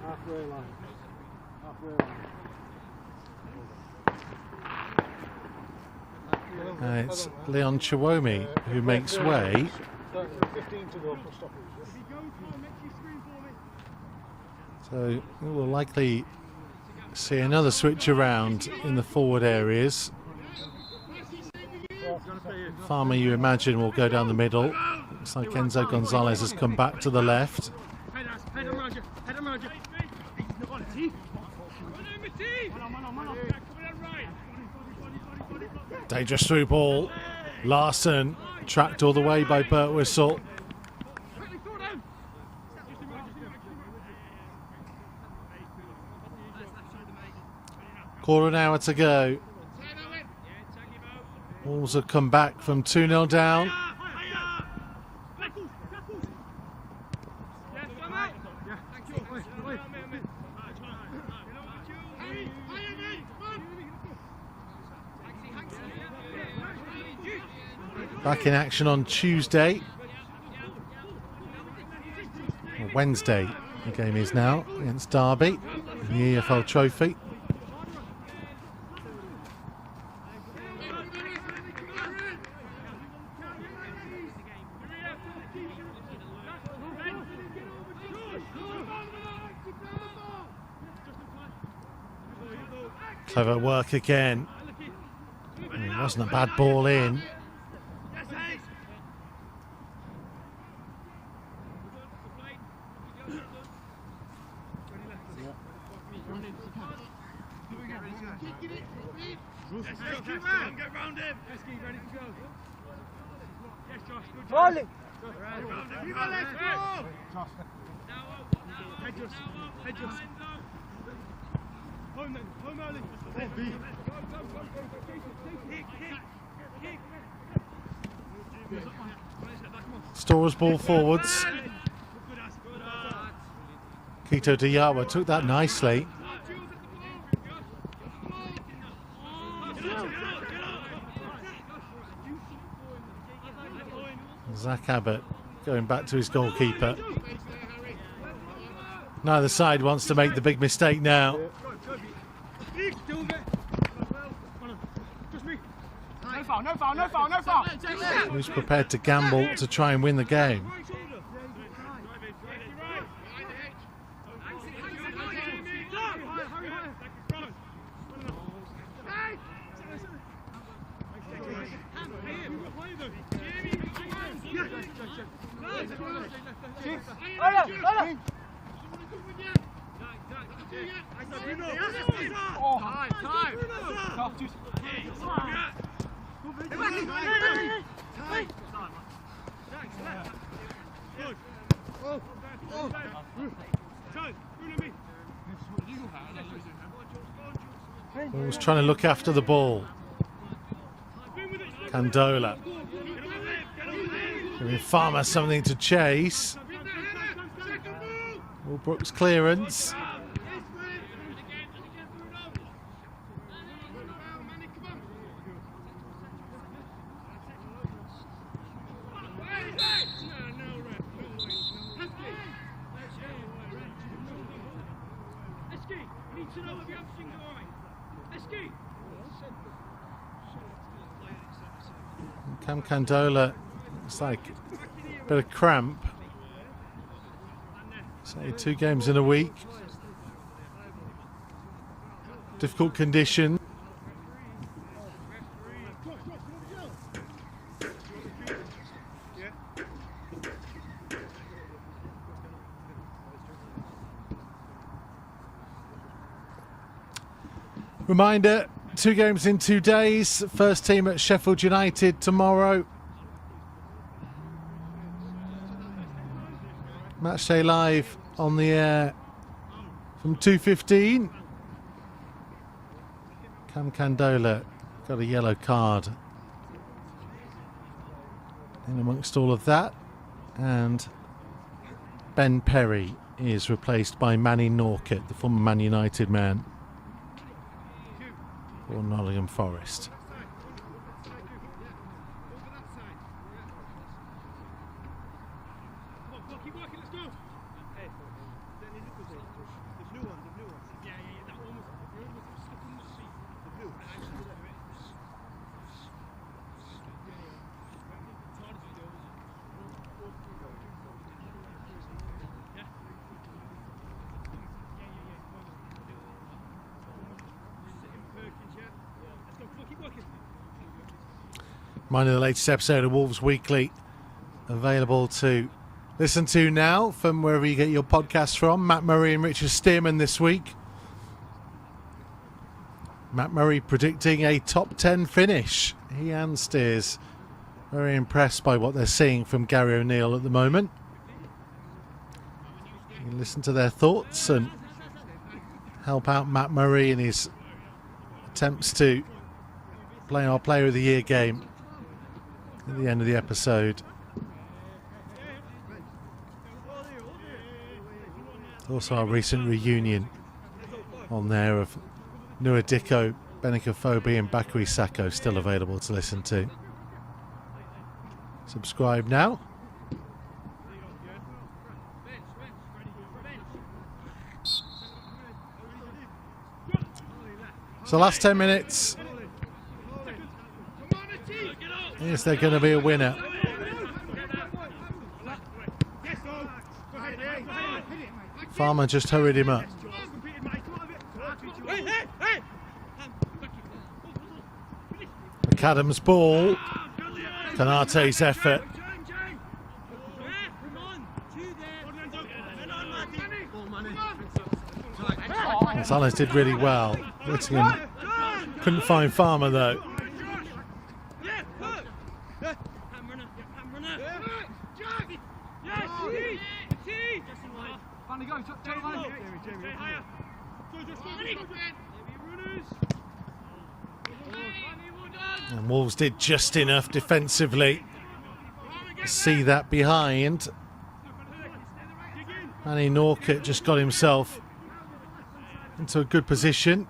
halfway line. It's Leon Chiwomi who makes way. 15 to go for stoppage. So we'll likely see another switch around in the forward areas. Farmer, you imagine, will go down the middle. Looks like Enzo Gonzalez has come back to the left. Dangerous through ball. Larson tracked all the way by Birtwistle. Quarter an hour to go. Wolves have come back from 2-0 down. Back in action on Tuesday. Or Wednesday, the game is now, against Derby in the EFL Trophy. Clever work again. It wasn't a bad ball in. Storer's ball forwards. Kito Diawa took that nicely. Zach Abbott going back to his goalkeeper. Neither side wants to make the big mistake now. No foul. Who's prepared to gamble to try and win the game? Wolves trying to look after the ball. Candola giving Farmer something to chase. Brooks clearance. Cam Candola, it's like a bit of cramp. Say 2 games in a week. Difficult condition. Reminder, 2 games in 2 days. First team at Sheffield United tomorrow. Matchday live on the air from 2:15. Cam Candola got a yellow card in amongst all of that. And Ben Perry is replaced by Manny Norkett, the former Man United man, for Nottingham Forest. keep working, let's go. Hey, then you look at it. The blue one, the blue one. Yeah, that one was stuck in the seat. The blue. And I just do it. Minding the latest episode of Wolves Weekly, available to listen to now from wherever you get your podcasts from. Matt Murray and Richard Stearman this week. Matt Murray predicting a top 10 finish. He and Steers very impressed by what they're seeing from Gary O'Neill at the moment. You can listen to their thoughts and help out Matt Murray in his attempts to play our Player of the Year game at the end of the episode. Also our recent reunion on there of Nua Dicko, Benica Phoebe and Bakary Sacco still available to listen to. Subscribe now. So last 10 minutes. Is there going to be a winner? Farmer just hurried him up. McAdams' ball. Canate's effort. Gonzalez did really well. Whittingham couldn't find Farmer though. And Wolves did just enough defensively to see that behind. Manny Norcott just got himself into a good position.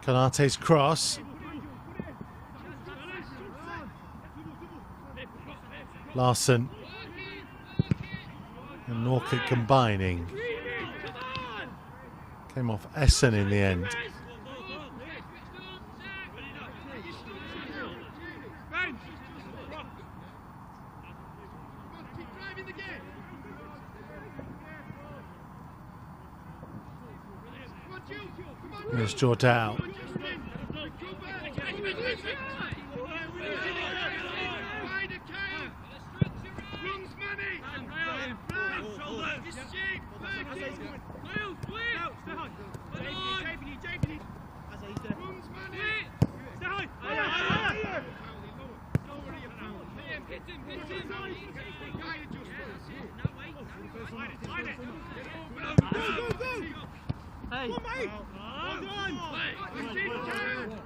Canate's cross. Larson and Norcott combining. Came off Essen in the end. Here's Jordao.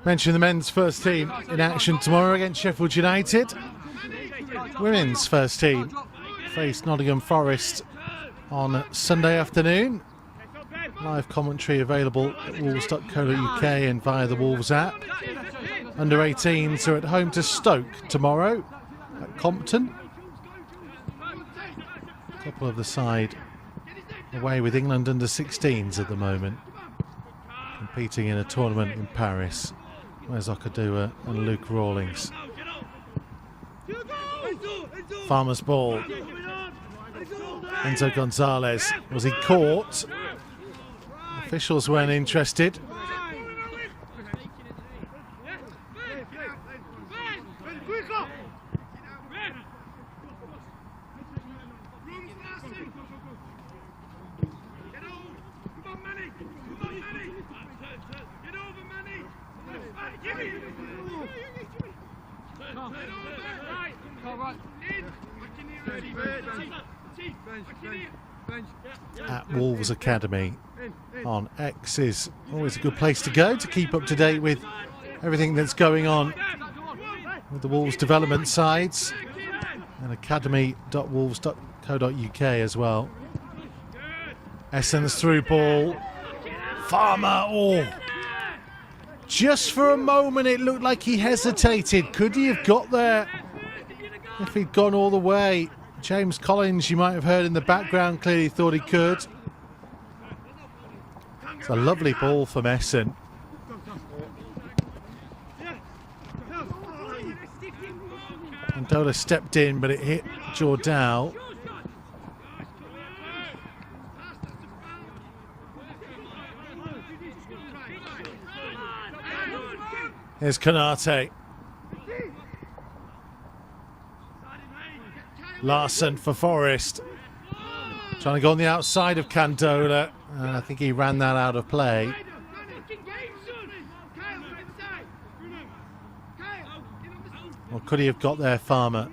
Mention the men's first team in action tomorrow against Sheffield United. Women's first team face Nottingham Forest on Sunday afternoon. Live commentary available at wolves.co.uk and via the Wolves app. Under 18s are at home to Stoke tomorrow at Compton. A couple of the side away with England under 16s at the moment, competing in a tournament in Paris. Where's Okadua and Luke Rawlings? Farmer's ball. Enzo Gonzalez. Was he caught? Officials weren't interested. At Wolves Academy on X is always a good place to go to keep up to date with everything that's going on with the Wolves development sides, and academy.wolves.co.uk as well. Essen's through ball. Farmer, oh. Just for a moment it looked like he hesitated. Could he have got there if he'd gone all the way? James Collins, you might have heard in the background, clearly thought he could. It's a lovely ball from Essen. Andola stepped in, but it hit Jordal. Here's Kanate. Larson for Forest. Trying to go on the outside of Candola. I think he ran that out of play. Or could he have got there, Farmer?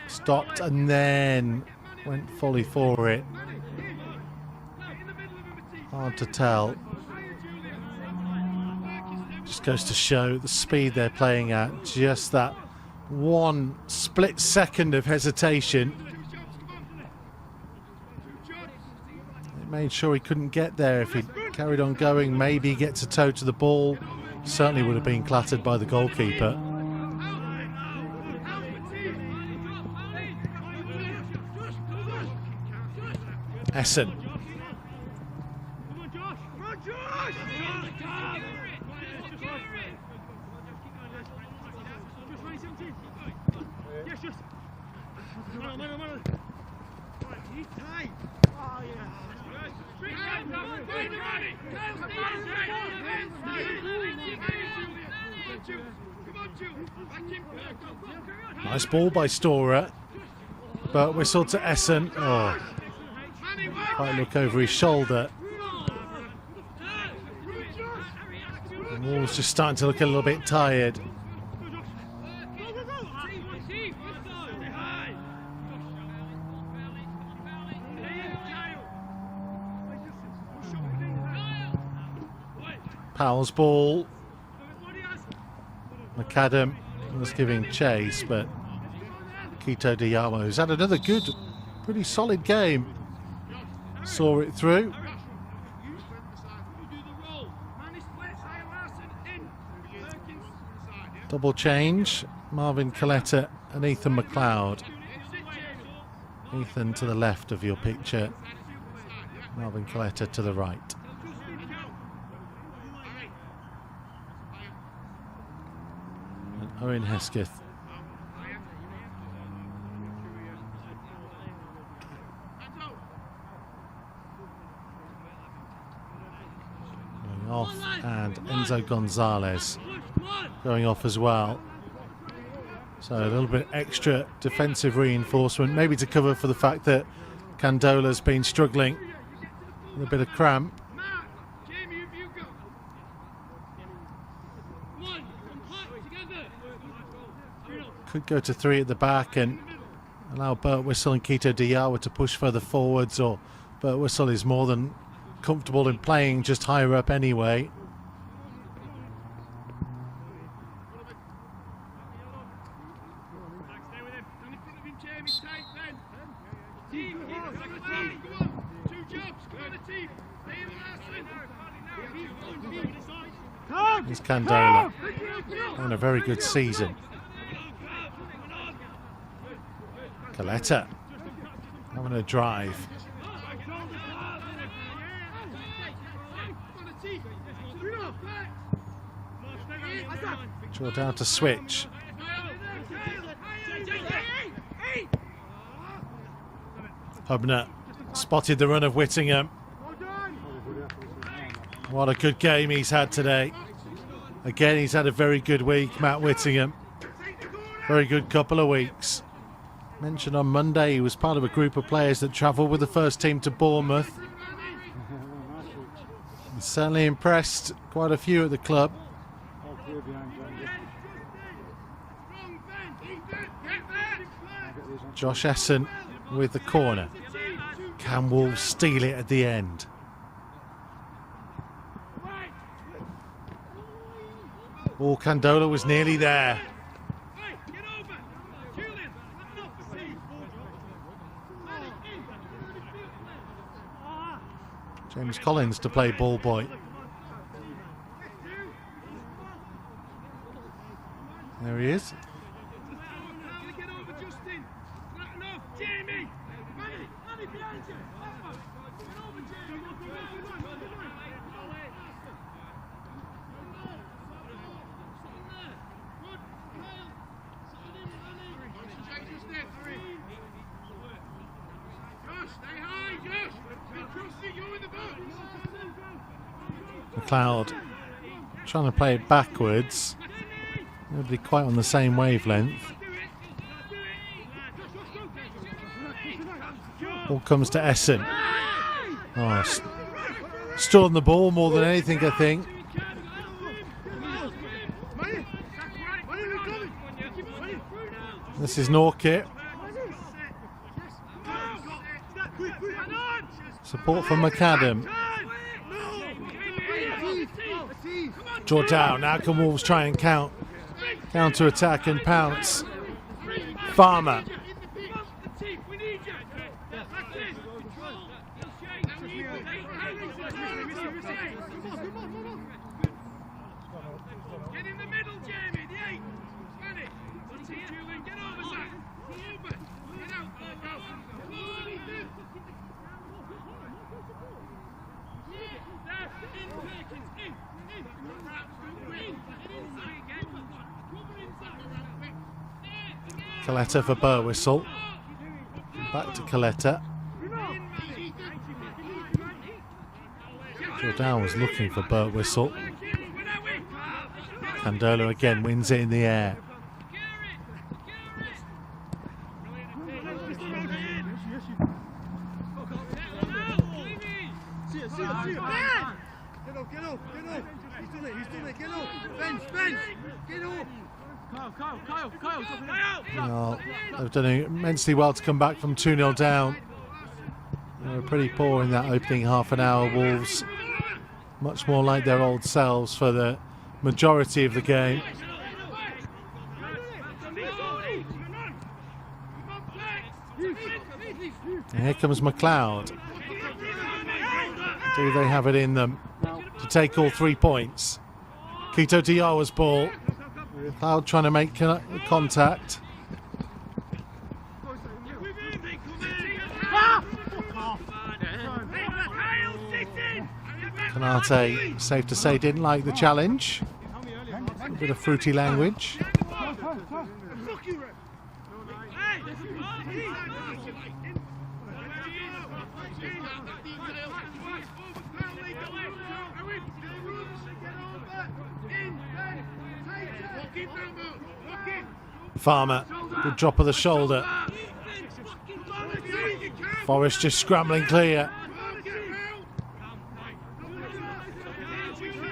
Stopped and then went fully for it. Hard to tell. Just goes to show the speed they're playing at. Just that one split second of hesitation. It made sure he couldn't get there. If he'd carried on going, maybe gets a toe to the ball. Certainly would have been clattered by the goalkeeper. Essen. Nice ball by Storer, but whistle to Essen. Oh, quite look over his shoulder. The Wolves just starting to look a little bit tired. Powell's ball. McAdam was giving chase, but Quito Diamo's had another good, pretty solid game. Saw it through. Double change. Marvin Coletta and Ethan McLeod. Ethan to the left of your picture. Marvin Coletta to the right. And Owen Hesketh. Going off, and Enzo Gonzalez going off as well. So a little bit extra defensive reinforcement, maybe to cover for the fact that Candola's been struggling with a bit of cramp. Could go to three at the back and allow Bert Whistle and Quito Diawa to push further forwards, or Bert Whistle is more than comfortable in playing just higher up anyway. Here's Candola having a very good season. Coletta having a drive. Draw down to switch. Hubner spotted the run of Whittingham. What a good game he's had today. Again, he's had a very good week, Matt Whittingham. Very good couple of weeks. Mentioned on Monday he was part of a group of players that travelled with the first team to Bournemouth. He's certainly impressed quite a few at the club. Josh Essen with the corner. Can Wolves steal it at the end? Oh, Candola was nearly there. James Collins to play ball boy. There he is. McLeod trying to play it backwards. Nobody quite on the same wavelength. Ball comes to Essen. Oh, stood on the ball more than anything, I think. This is Norkit. Support from McAdam. Draw down. Now can Wolves try and counter attack and pounce. Farmer. Coletta for Burwhistle. Back to Coletta. Jordan was looking for Burwhistle. Candola again wins it in the air. Well, they've done immensely well to come back from 2-0 down. They were pretty poor in that opening half an hour. Wolves much more like their old selves for the majority of the game. And here comes McLeod. Do they have it in them to take all 3 points? Quito Diawa's ball. McLeod trying to make contact. Canate, safe to say, didn't like the challenge. A bit of fruity language. Farmer, good drop of the shoulder. Forrest just scrambling clear.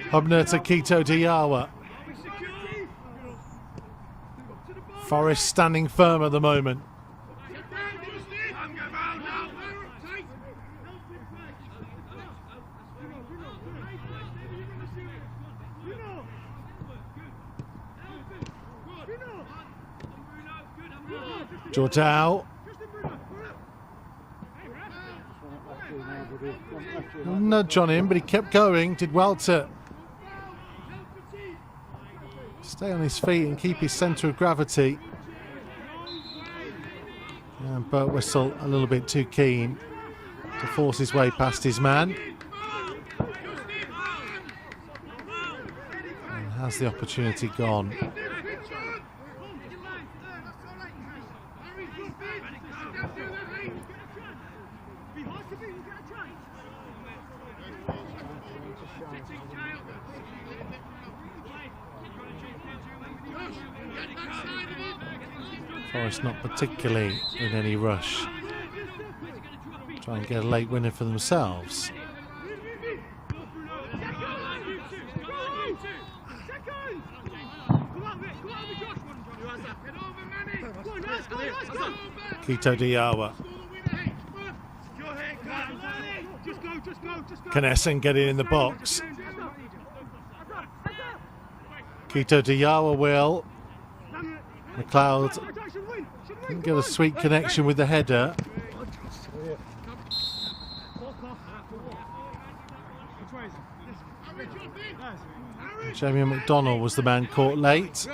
Hubner to Quito Diawa. Forrest standing firm at the moment. Jordao. Nudge on him, but he kept going. Did well to stay on his feet and keep his centre of gravity. And Burwhistle a little bit too keen to force his way past his man. And has the opportunity gone. Forest not particularly in any rush. Try and get a late winner for themselves. Quito Diawa. Can Essen get it in the box? Quito Diawa will. McLeod didn't get a sweet connection with the header. Jamie McDonnell was the man caught late.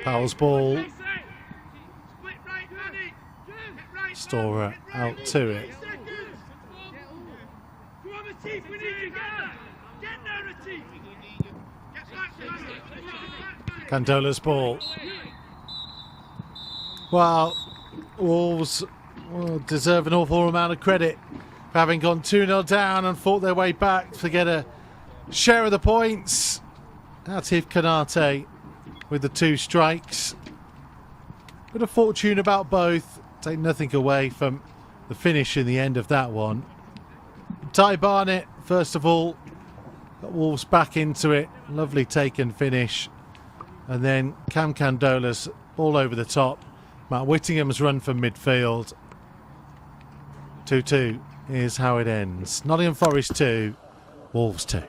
Powell's ball. Storer out to it. Candola's ball. Well, Wolves deserve an awful amount of credit for having gone 2-0 down and fought their way back to get a share of the points. Atif Kanate with the 2 strikes. Bit of fortune about both. Take nothing away from the finish in the end of that one. Ty Barnett, first of all, got Wolves back into it. Lovely take and finish. And then Cam Candola's all over the top. Matt Whittingham's run from midfield. 2-2 is how it ends. Nottingham Forest 2, Wolves 2.